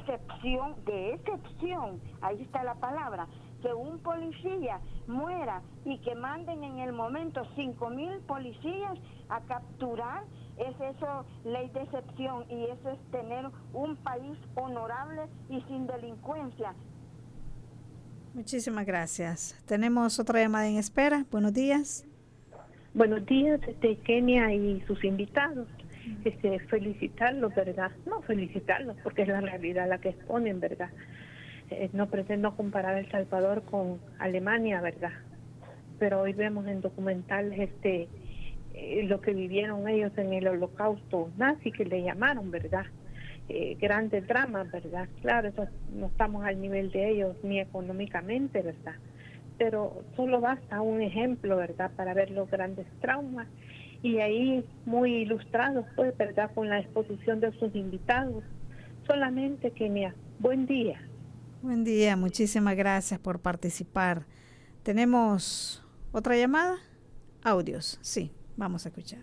excepción, ahí está la palabra, que un policía muera y que manden en el momento 5,000 policías a capturar, es eso ley de excepción, y eso es tener un país honorable y sin delincuencia. Muchísimas gracias. Tenemos otra llamada en espera. Buenos días. Buenos días, Kenia y sus invitados. Felicitarlos, ¿verdad? No felicitarlos, porque es la realidad la que exponen, ¿verdad? No pretendo comparar El Salvador con Alemania, ¿verdad? Pero hoy vemos en documentales lo que vivieron ellos en el holocausto nazi, que le llamaron, ¿verdad? Grandes dramas, ¿verdad? Claro, eso no estamos al nivel de ellos ni económicamente, ¿verdad? Pero solo basta un ejemplo, ¿verdad?, para ver los grandes traumas, y ahí muy ilustrados, pues, ¿verdad?, con la exposición de sus invitados. Solamente, Kenia, buen día. Buen día, muchísimas gracias por participar. ¿Tenemos otra llamada? Audios, sí, vamos a escuchar.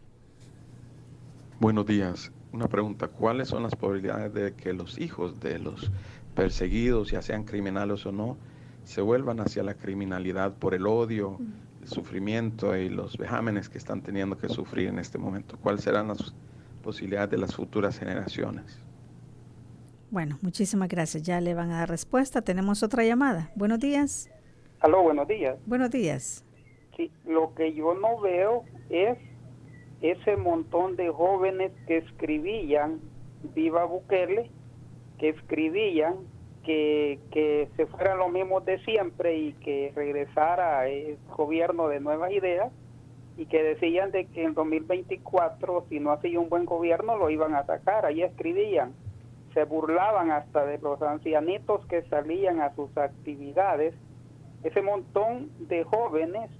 Buenos días. Una pregunta, ¿cuáles son las probabilidades de que los hijos de los perseguidos, ya sean criminales o no, se vuelvan hacia la criminalidad por el odio, el sufrimiento y los vejámenes que están teniendo que sufrir en este momento? ¿Cuáles serán las posibilidades de las futuras generaciones? Bueno, muchísimas gracias. Ya le van a dar respuesta. Tenemos otra llamada. Buenos días. Aló, buenos días. Buenos días. Sí, lo que yo no veo es ese montón de jóvenes que escribían viva Bukele, que escribían que se fueran los mismos de siempre y que regresara el gobierno de nuevas ideas, y que decían de que en 2024, si no hacía un buen gobierno, lo iban a sacar. Ahí escribían, se burlaban hasta de los ancianitos que salían a sus actividades. Ese montón de jóvenes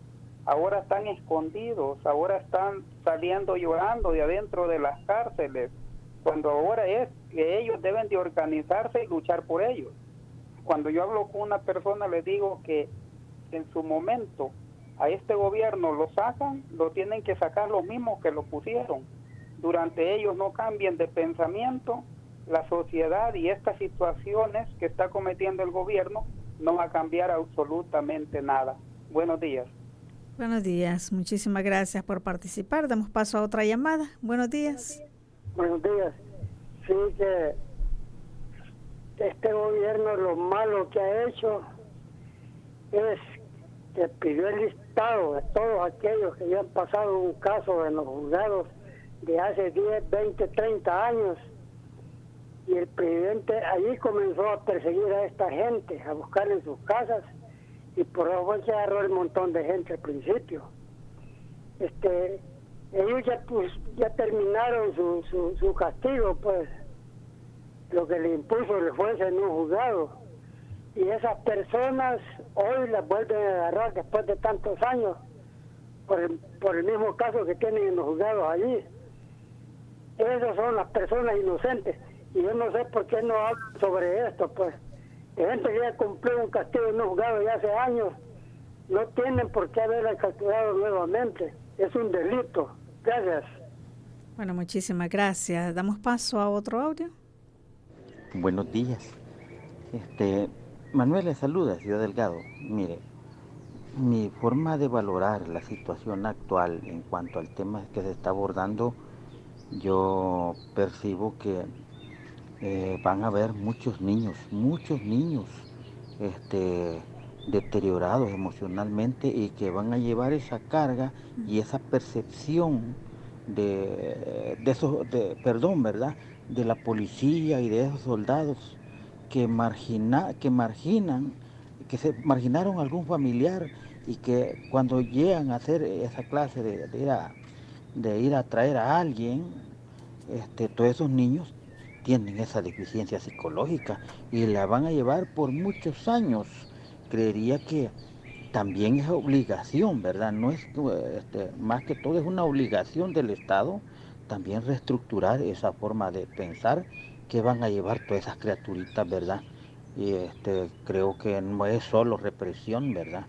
ahora están escondidos, ahora están saliendo llorando de adentro de las cárceles, cuando ahora es que ellos deben de organizarse y luchar por ellos. Cuando yo hablo con una persona, les digo que en su momento a este gobierno lo sacan, lo tienen que sacar los mismos que lo pusieron. Durante ellos no cambien de pensamiento, la sociedad y estas situaciones que está cometiendo el gobierno no va a cambiar absolutamente nada. Buenos días. Buenos días, muchísimas gracias por participar. Damos paso a otra llamada. Buenos días. Buenos días. Sí, que este gobierno lo malo que ha hecho es que pidió el listado de todos aquellos que ya han pasado un caso en los juzgados de hace 10, 20, 30 años, y el presidente allí comenzó a perseguir a esta gente, a buscar en sus casas, y por eso fue que agarró el montón de gente al principio. Ellos ya terminaron su castigo, pues lo que le impuso el juez en un juzgado, y esas personas hoy las vuelven a agarrar después de tantos años por el mismo caso que tienen en los juzgados allí. Esas son las personas inocentes, y yo no sé por qué no hablan sobre esto, pues. De gente que ya cumplió un castigo en un juzgado ya hace años, no tienen por qué haberla castigado nuevamente. Es un delito. Gracias. Bueno, muchísimas gracias. Damos paso a otro audio. Buenos días. Manuel le saluda, Ciudad Delgado. Mire, mi forma de valorar la situación actual en cuanto al tema que se está abordando, yo percibo que van a haber muchos niños, deteriorados emocionalmente y que van a llevar esa carga y esa percepción ¿verdad? De la policía y de esos soldados que marginaron a algún familiar y que cuando llegan a hacer esa clase de ir a traer a alguien, todos esos niños tienen esa deficiencia psicológica y la van a llevar por muchos años. Creería que también es obligación, ¿verdad? No es, más que todo es una obligación del Estado también reestructurar esa forma de pensar que van a llevar todas esas criaturitas, ¿verdad? Y creo que no es solo represión, ¿verdad?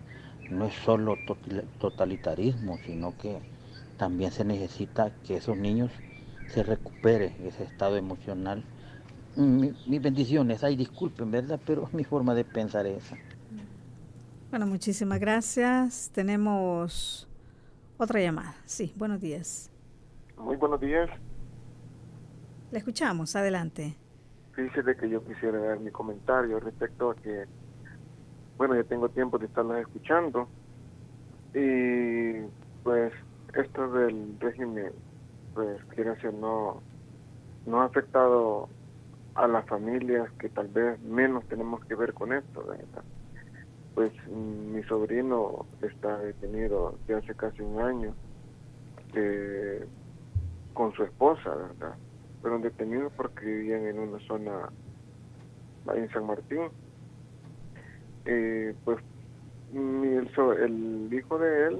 No es solo totalitarismo, sino que también se necesita que esos niños se recupere ese estado emocional. Mis bendiciones, ay, disculpen, ¿verdad? Pero mi forma de pensar es esa. Bueno, muchísimas gracias. Tenemos otra llamada. Sí, buenos días. Muy buenos días. Le escuchamos, adelante. Fíjese que yo quisiera dar mi comentario respecto a que, bueno, ya tengo tiempo de estarlas escuchando y pues esto del régimen, pues quiere decir, no ha afectado a las familias que tal vez menos tenemos que ver con esto, ¿verdad? Pues mi sobrino está detenido de hace casi un año con su esposa, ¿verdad? Fueron detenidos porque vivían en una zona ahí en San Martín. Pues el hijo de él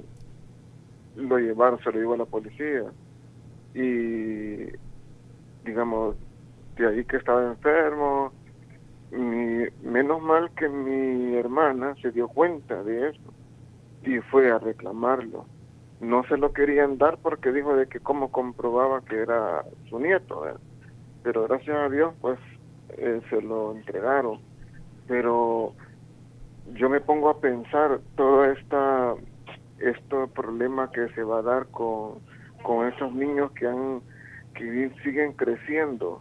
lo llevaron, se lo llevó a la policía y digamos de ahí que estaba enfermo. Menos mal que mi hermana se dio cuenta de eso y fue a reclamarlo. No se lo querían dar porque dijo de que cómo comprobaba que era su nieto, ¿verdad? Pero gracias a Dios pues se lo entregaron. Pero yo me pongo a pensar todo este problema que se va a dar con esos niños que siguen creciendo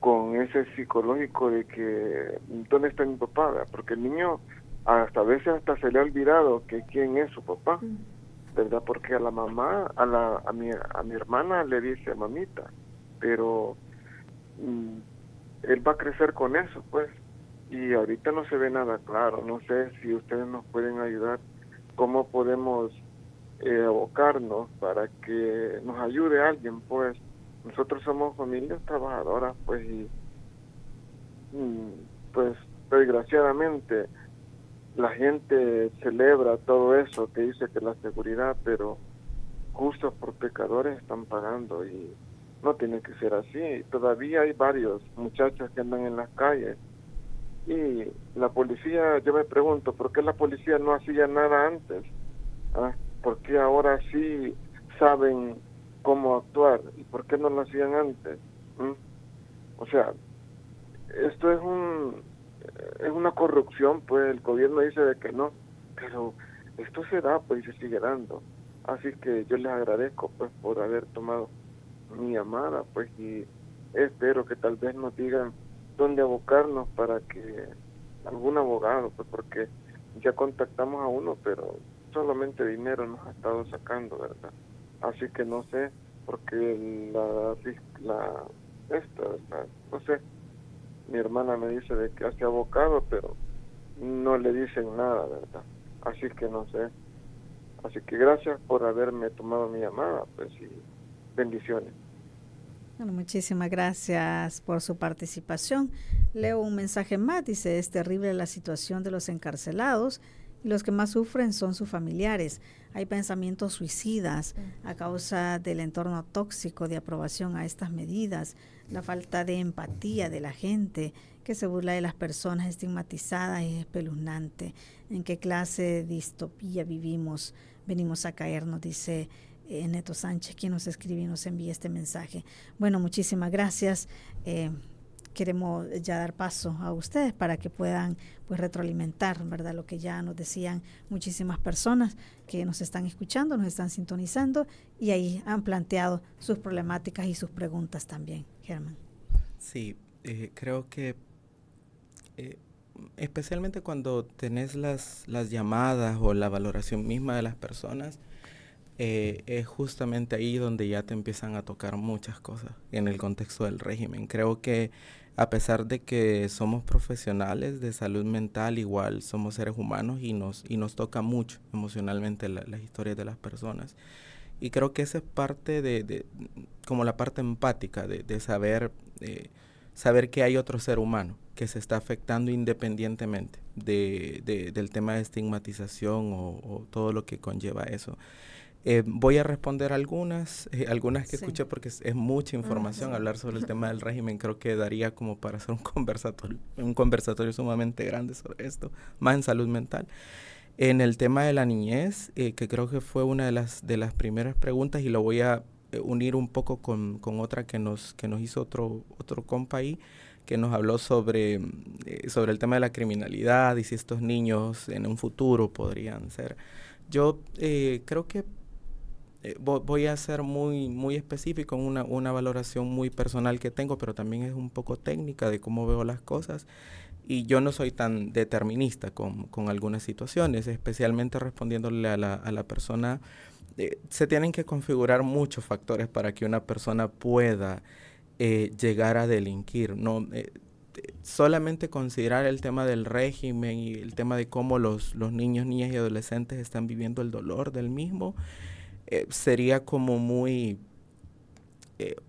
con ese psicológico de que ¿dónde está mi papá? ¿Verdad? Porque el niño hasta a veces hasta se le ha olvidado que quién es su papá, ¿verdad? Porque a la mamá, a mi hermana le dice mamita, pero él va a crecer con eso, pues, y ahorita no se ve nada claro. No sé si ustedes nos pueden ayudar, cómo podemos abocarnos para que nos ayude alguien, pues. Nosotros somos familias trabajadoras, pues, y pues desgraciadamente la gente celebra todo eso que dice que la seguridad, pero justos por pecadores están pagando y no tiene que ser así. Todavía hay varios muchachos que andan en las calles y la policía, yo me pregunto, ¿por qué la policía no hacía nada antes? ¿Ah? ¿Por qué ahora sí saben cómo actuar y por qué no lo hacían antes? O sea, esto es una corrupción, pues el gobierno dice de que no, pero esto se da, pues, y se sigue dando. Así que yo les agradezco, pues, por haber tomado mi llamada, pues, y espero que tal vez nos digan dónde abocarnos para que algún abogado, pues, porque ya contactamos a uno, pero solamente dinero nos ha estado sacando, ¿verdad? Así que no sé, porque no sé, mi hermana me dice de que hace abogado, pero no le dicen nada, ¿verdad? Así que no sé. Así que gracias por haberme tomado mi llamada, pues, y bendiciones. Bueno, muchísimas gracias por su participación. Leo un mensaje más, dice, es terrible la situación de los encarcelados y los que más sufren son sus familiares. Hay pensamientos suicidas a causa del entorno tóxico de aprobación a estas medidas, la falta de empatía de la gente que se burla de las personas estigmatizadas es espeluznante. ¿En qué clase de distopía vivimos? Venimos a caer, nos dice Neto Sánchez, quien nos escribe y nos envía este mensaje. Bueno, muchísimas gracias. queremos ya dar paso a ustedes para que puedan pues retroalimentar, ¿verdad? Lo que ya nos decían muchísimas personas que nos están escuchando, nos están sintonizando y ahí han planteado sus problemáticas y sus preguntas también. Germán. Sí, creo que especialmente cuando tenés las llamadas o la valoración misma de las personas, es justamente ahí donde ya te empiezan a tocar muchas cosas en el contexto del régimen. Creo que a pesar de que somos profesionales de salud mental, igual somos seres humanos y nos toca mucho emocionalmente las historias de las personas. Y creo que esa es parte de como la parte empática de saber que hay otro ser humano que se está afectando independientemente del tema de estigmatización o todo lo que conlleva eso. Voy a responder algunas que escuché porque es mucha información. Hablar sobre el tema del régimen creo que daría como para hacer un conversatorio sumamente grande sobre esto, más en salud mental. En el tema de la niñez, que creo que fue una de las primeras preguntas, y lo voy a unir un poco con otra que nos hizo otro compa ahí, que nos habló sobre el tema de la criminalidad y si estos niños en un futuro podrían ser. Yo creo que voy a ser muy específico en una valoración muy personal que tengo, pero también es un poco técnica de cómo veo las cosas. Y yo no soy tan determinista con algunas situaciones, especialmente respondiéndole a la persona. Se tienen que configurar muchos factores para que una persona pueda llegar a delinquir. No, solamente considerar el tema del régimen y el tema de cómo los niños, niñas y adolescentes están viviendo el dolor del mismo, sería como muy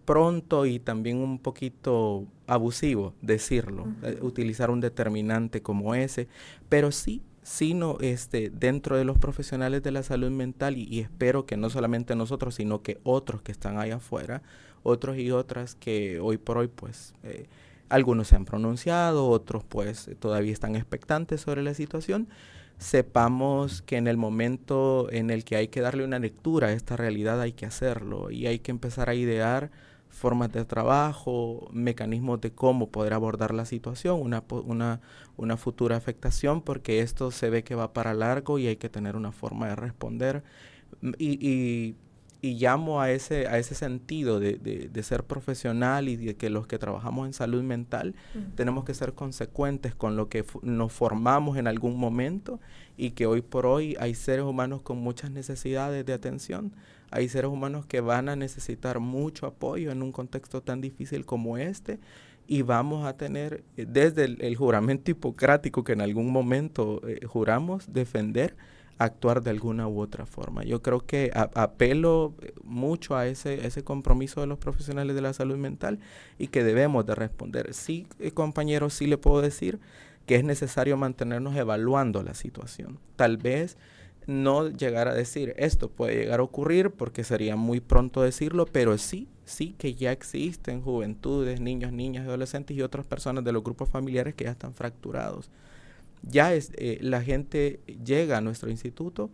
pronto y también un poquito abusivo decirlo, utilizar un determinante como ese, pero sí no, dentro de los profesionales de la salud mental, y espero que no solamente nosotros, sino que otros que están allá afuera, otros y otras que hoy por hoy, pues, algunos se han pronunciado, otros pues todavía están expectantes sobre la situación, sepamos que en el momento en el que hay que darle una lectura a esta realidad hay que hacerlo y hay que empezar a idear formas de trabajo, mecanismos de cómo poder abordar la situación, una futura afectación, porque esto se ve que va para largo y hay que tener una forma de responder. Y llamo a ese sentido de ser profesional y de que los que trabajamos en salud mental tenemos que ser consecuentes con lo que nos formamos en algún momento, y que hoy por hoy hay seres humanos con muchas necesidades de atención, hay seres humanos que van a necesitar mucho apoyo en un contexto tan difícil como este, y vamos a tener desde el juramento hipocrático que en algún momento juramos defender, actuar de alguna u otra forma. Yo creo que apelo mucho a ese compromiso de los profesionales de la salud mental y que debemos de responder. Sí, compañeros, sí le puedo decir que es necesario mantenernos evaluando la situación. Tal vez no llegar a decir esto puede llegar a ocurrir porque sería muy pronto decirlo, pero sí que ya existen juventudes, niños, niñas, adolescentes y otras personas de los grupos familiares que ya están fracturados. Ya la gente llega a nuestro instituto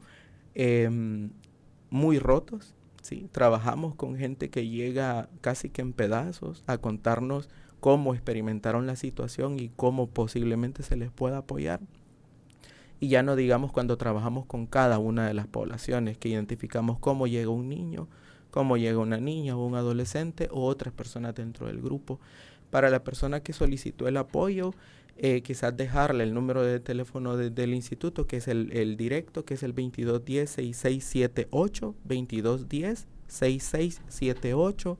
muy rotos, ¿sí? Trabajamos con gente que llega casi que en pedazos a contarnos cómo experimentaron la situación y cómo posiblemente se les pueda apoyar. Y ya no digamos cuando trabajamos con cada una de las poblaciones, que identificamos cómo llega un niño, cómo llega una niña o un adolescente o otras personas dentro del grupo. Para la persona que solicitó el apoyo, quizás dejarle el número de teléfono del instituto, que es el directo, que es el 2210-6678, 2210-6678.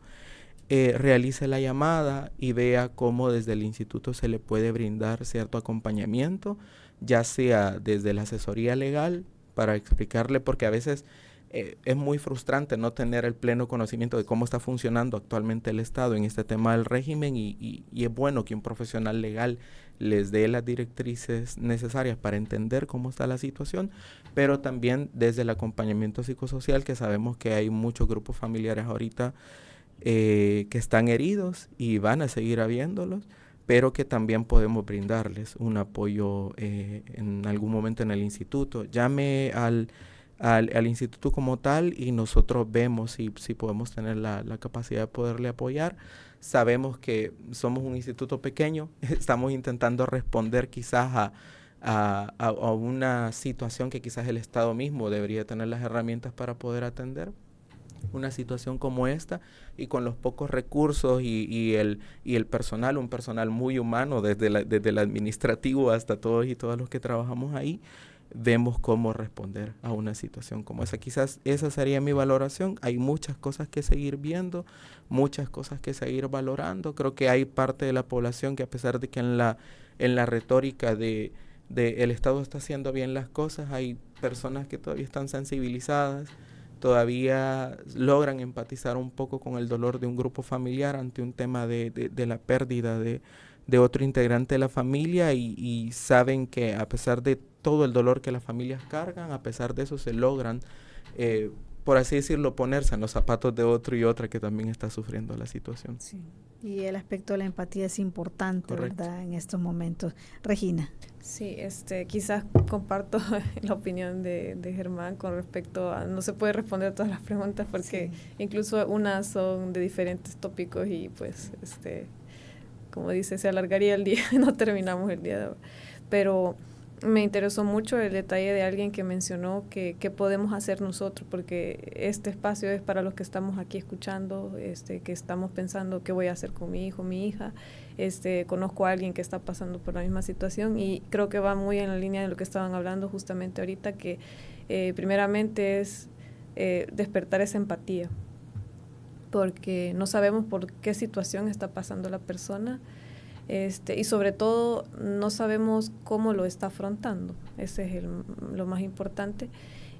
Realice la llamada y vea cómo desde el instituto se le puede brindar cierto acompañamiento, ya sea desde la asesoría legal, para explicarle, porque a veces es muy frustrante no tener el pleno conocimiento de cómo está funcionando actualmente el Estado en este tema del régimen, y es bueno que un profesional legal les dé las directrices necesarias para entender cómo está la situación, pero también desde el acompañamiento psicosocial, que sabemos que hay muchos grupos familiares ahorita que están heridos y van a seguir habiéndolos, pero que también podemos brindarles un apoyo en algún momento en el instituto. Llame al instituto como tal y nosotros vemos si podemos tener la capacidad de poderle apoyar. sabemos que somos un instituto pequeño, estamos intentando responder quizás a una situación que quizás el Estado mismo debería tener las herramientas para poder atender. Una situación como esta, y con los pocos recursos y el personal, un personal muy humano, desde el administrativo hasta todos y todas los que trabajamos ahí, vemos cómo responder a una situación como esa. Quizás esa sería mi valoración. Hay muchas cosas que seguir viendo, muchas cosas que seguir valorando. Creo que hay parte de la población que, a pesar de que en la retórica de el Estado está haciendo bien las cosas, hay personas que todavía están sensibilizadas, todavía logran empatizar un poco con el dolor de un grupo familiar ante un tema de la pérdida de otro integrante de la familia, y saben que a pesar de todo el dolor que las familias cargan, a pesar de eso se logran, por así decirlo, ponerse en los zapatos de otro y otra que también está sufriendo la situación. Sí. Y el aspecto de la empatía es importante, correcto, ¿verdad?, en estos momentos. Regina. Sí, quizás comparto la opinión de Germán con respecto a, no se puede responder todas las preguntas porque incluso unas son de diferentes tópicos y pues, como dice, se alargaría el día, no terminamos el día de hoy. Pero me interesó mucho el detalle de alguien que mencionó que podemos hacer nosotros, porque este espacio es para los que estamos aquí escuchando, que estamos pensando qué voy a hacer con mi hijo, mi hija. Conozco a alguien que está pasando por la misma situación y creo que va muy en la línea de lo que estaban hablando justamente ahorita, que primeramente es despertar esa empatía, porque no sabemos por qué situación está pasando la persona. Y sobre todo no sabemos cómo lo está afrontando, ese es lo más importante.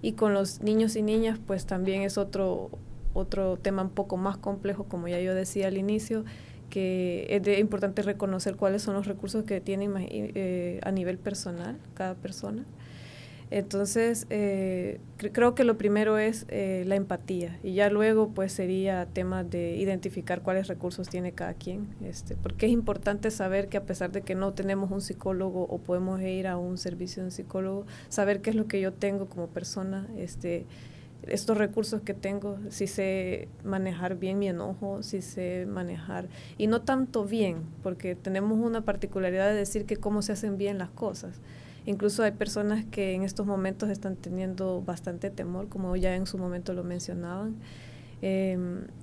Y con los niños y niñas pues también es otro tema un poco más complejo, como ya yo decía al inicio, que es importante reconocer cuáles son los recursos que tienen a nivel personal cada persona. Entonces, creo que lo primero es la empatía, y ya luego pues sería tema de identificar cuáles recursos tiene cada quien, porque es importante saber que a pesar de que no tenemos un psicólogo o podemos ir a un servicio de un psicólogo, saber qué es lo que yo tengo como persona, estos recursos que tengo, si sé manejar bien mi enojo, si sé manejar, y no tanto bien, porque tenemos una particularidad de decir que cómo se hacen bien las cosas. Incluso hay personas que en estos momentos están teniendo bastante temor, como ya en su momento lo mencionaban,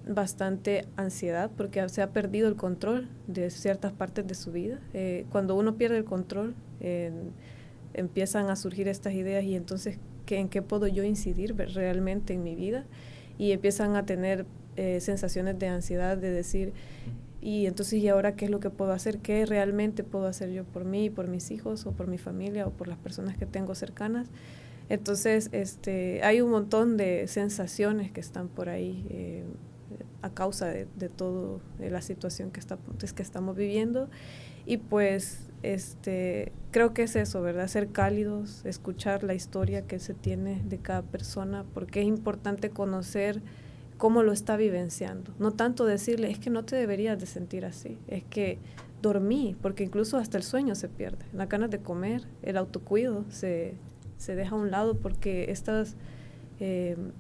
bastante ansiedad, porque se ha perdido el control de ciertas partes de su vida. Cuando uno pierde el control, empiezan a surgir estas ideas, y entonces, ¿en qué puedo yo incidir realmente en mi vida? Y empiezan a tener sensaciones de ansiedad, de decir, y entonces, ¿y ahora qué es lo que puedo hacer? ¿Qué realmente puedo hacer yo por mí, por mis hijos, o por mi familia, o por las personas que tengo cercanas? Entonces, hay un montón de sensaciones que están por ahí a causa de toda la situación que estamos viviendo. Y pues, creo que es eso, ¿verdad? Ser cálidos, escuchar la historia que se tiene de cada persona, porque es importante conocer cómo lo está vivenciando. No tanto decirle, es que no te deberías de sentir así, es que dormí, porque incluso hasta el sueño se pierde, las ganas de comer, el autocuido se deja a un lado, porque estas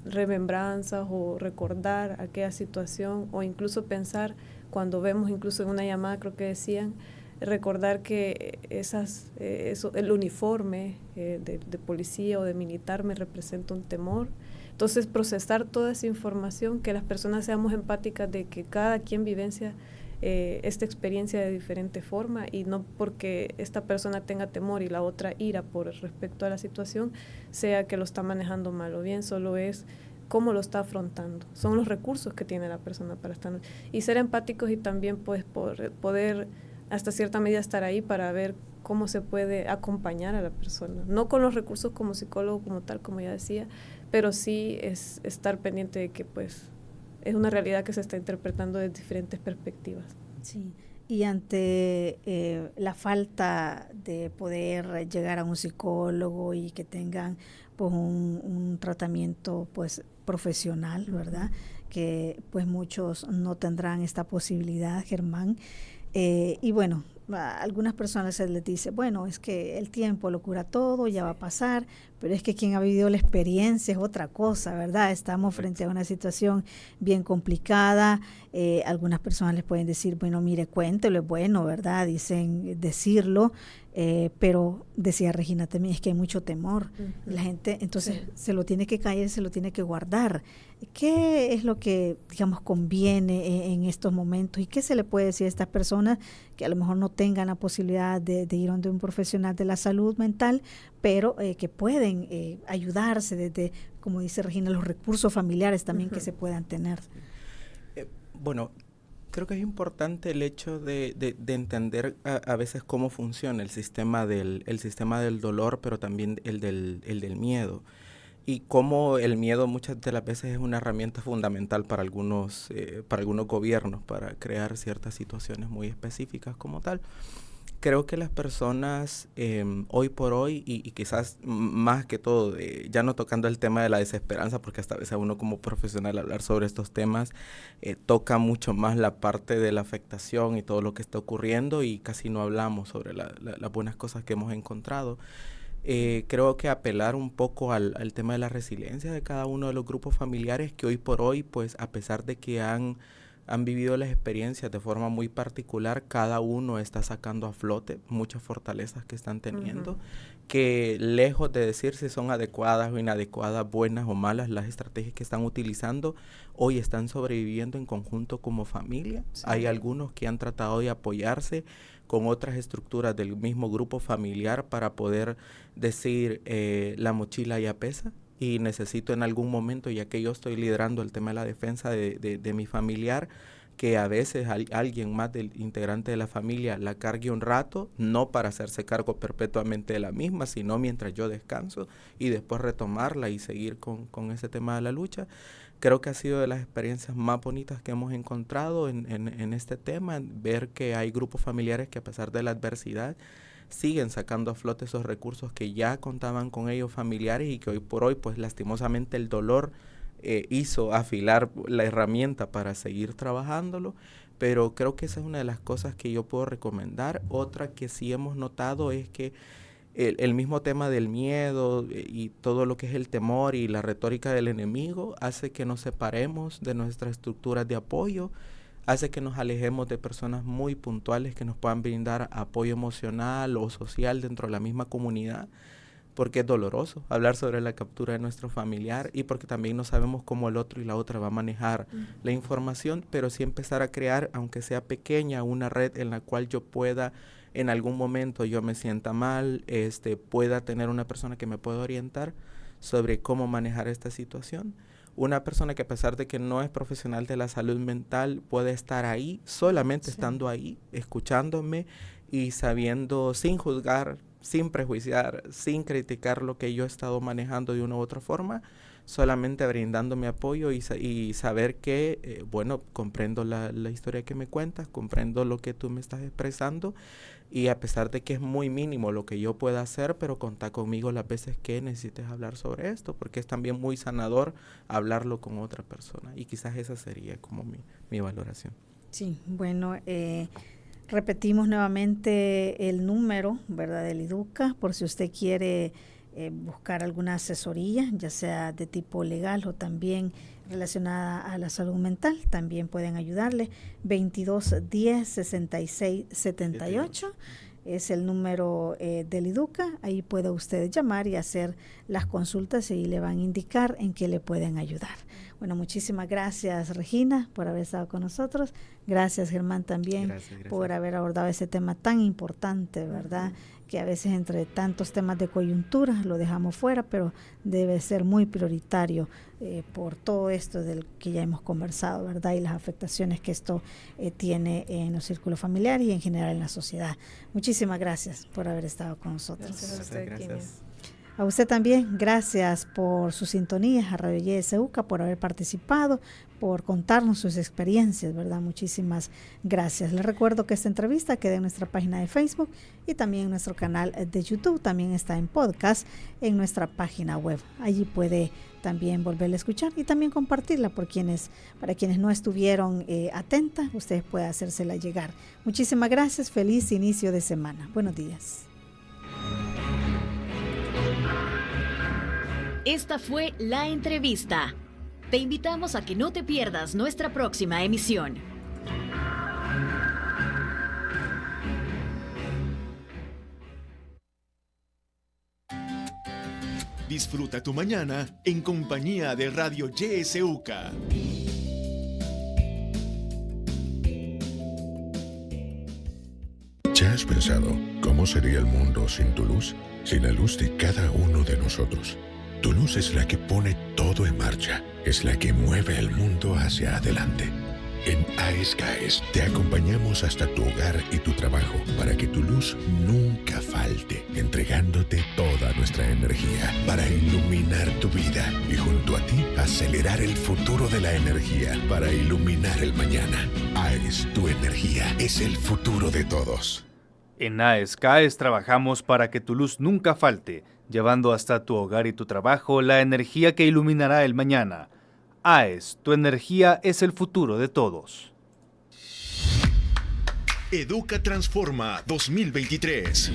remembranzas o recordar aquella situación, o incluso pensar, cuando vemos incluso en una llamada, creo que decían, recordar que el uniforme de policía o de militar me representa un temor. Entonces, procesar toda esa información, que las personas seamos empáticas de que cada quien vivencia esta experiencia de diferente forma, y no porque esta persona tenga temor y la otra ira por respecto a la situación, sea que lo está manejando mal o bien, solo es cómo lo está afrontando. Son los recursos que tiene la persona para estar. Y ser empáticos, y también pues poder hasta cierta medida estar ahí para ver cómo se puede acompañar a la persona. No con los recursos como psicólogo como tal, como ya decía, pero sí es estar pendiente de que pues es una realidad que se está interpretando desde diferentes perspectivas. Sí, y ante la falta de poder llegar a un psicólogo y que tengan pues un tratamiento pues profesional, ¿verdad? Que pues muchos no tendrán esta posibilidad, Germán. Y bueno, a algunas personas se les dice, bueno, es que el tiempo lo cura todo, ya va a pasar, pero es que quien ha vivido la experiencia es otra cosa, ¿verdad? Estamos frente a una situación bien complicada. Algunas personas les pueden decir, bueno, mire, cuéntelo, es bueno, ¿verdad? Dicen decirlo, pero decía Regina también, es que hay mucho temor. La gente entonces se lo tiene que callar, se lo tiene que guardar. ¿Qué es lo que, digamos, conviene en estos momentos? ¿Y qué se le puede decir a estas personas que a lo mejor no tengan la posibilidad de ir donde un profesional de la salud mental, pero que pueden ayudarse desde, como dice Regina, los recursos familiares también que se puedan tener? Bueno, creo que es importante el hecho de entender a veces cómo funciona el sistema del dolor, pero también el del miedo. Y cómo el miedo muchas de las veces es una herramienta fundamental para algunos gobiernos, para crear ciertas situaciones muy específicas como tal. Creo que las personas hoy por hoy, y quizás más que todo, ya no tocando el tema de la desesperanza, porque hasta a veces a uno como profesional hablar sobre estos temas toca mucho más la parte de la afectación y todo lo que está ocurriendo, y casi no hablamos sobre las buenas cosas que hemos encontrado. Creo que apelar un poco al tema de la resiliencia de cada uno de los grupos familiares que hoy por hoy, pues a pesar de que han vivido las experiencias de forma muy particular, cada uno está sacando a flote muchas fortalezas que están teniendo, que lejos de decir si son adecuadas o inadecuadas, buenas o malas, las estrategias que están utilizando, hoy están sobreviviendo en conjunto como familia. Sí. Hay algunos que han tratado de apoyarse con otras estructuras del mismo grupo familiar para poder decir la mochila ya pesa y necesito en algún momento, ya que yo estoy liderando el tema de la defensa de mi familiar, que a veces alguien más del integrante de la familia la cargue un rato, no para hacerse cargo perpetuamente de la misma, sino mientras yo descanso y después retomarla y seguir con ese tema de la lucha. Creo que ha sido de las experiencias más bonitas que hemos encontrado en este tema, ver que hay grupos familiares que a pesar de la adversidad siguen sacando a flote esos recursos que ya contaban con ellos familiares y que hoy por hoy, pues lastimosamente el dolor hizo afilar la herramienta para seguir trabajándolo, pero creo que esa es una de las cosas que yo puedo recomendar. Otra que sí hemos notado es que el mismo tema del miedo y todo lo que es el temor y la retórica del enemigo hace que nos separemos de nuestras estructuras de apoyo, hace que nos alejemos de personas muy puntuales que nos puedan brindar apoyo emocional o social dentro de la misma comunidad, porque es doloroso hablar sobre la captura de nuestro familiar y porque también no sabemos cómo el otro y la otra va a manejar la información, pero sí empezar a crear, aunque sea pequeña, una red en la cual yo pueda, en algún momento yo me sienta mal, pueda tener una persona que me pueda orientar sobre cómo manejar esta situación. Una persona que a pesar de que no es profesional de la salud mental puede estar ahí, solamente estando ahí, escuchándome y sabiendo, sin juzgar, sin prejuiciar, sin criticar lo que yo he estado manejando de una u otra forma, solamente brindándome apoyo y saber que, bueno, comprendo la historia que me cuentas, comprendo lo que tú me estás expresando y a pesar de que es muy mínimo lo que yo pueda hacer, pero contá conmigo las veces que necesites hablar sobre esto, porque es también muy sanador hablarlo con otra persona y quizás esa sería como mi valoración. Sí, bueno, repetimos nuevamente el número, ¿verdad?, del IDUCA, por si usted quiere buscar alguna asesoría, ya sea de tipo legal o también relacionada a la salud mental, también pueden ayudarle. 2210-6678 es el número del IDUCA, ahí puede usted llamar y hacer las consultas y le van a indicar en qué le pueden ayudar. Bueno, muchísimas gracias Regina por haber estado con nosotros, gracias Germán también por haber abordado ese tema tan importante, ¿verdad? Que a veces entre tantos temas de coyuntura lo dejamos fuera, pero debe ser muy prioritario por todo esto del que ya hemos conversado, ¿verdad? Y las afectaciones que esto tiene en los círculos familiares y en general en la sociedad. Muchísimas gracias por haber estado con nosotros. Gracias a usted, gracias. A usted también, gracias por su sintonía a Radio YSUCA, por haber participado, por contarnos sus experiencias, ¿verdad? Muchísimas gracias. Les recuerdo que esta entrevista queda en nuestra página de Facebook y también en nuestro canal de YouTube. También está en podcast en nuestra página web. Allí puede también volverla a escuchar y también compartirla para quienes no estuvieron atentas, ustedes pueden hacérsela llegar. Muchísimas gracias. Feliz inicio de semana. Buenos días. Esta fue la entrevista. Te invitamos a que no te pierdas nuestra próxima emisión. Disfruta tu mañana en compañía de Radio YSUCA. ¿Ya has pensado cómo sería el mundo sin tu luz? Sin la luz de cada uno de nosotros. Tu luz es la que pone todo en marcha, es la que mueve el mundo hacia adelante. En AES te acompañamos hasta tu hogar y tu trabajo para que tu luz nunca falte, entregándote toda nuestra energía para iluminar tu vida y junto a ti acelerar el futuro de la energía para iluminar el mañana. AES, tu energía es el futuro de todos. En AES trabajamos para que tu luz nunca falte, llevando hasta tu hogar y tu trabajo la energía que iluminará el mañana. AES, tu energía es el futuro de todos. Educa Transforma 2023.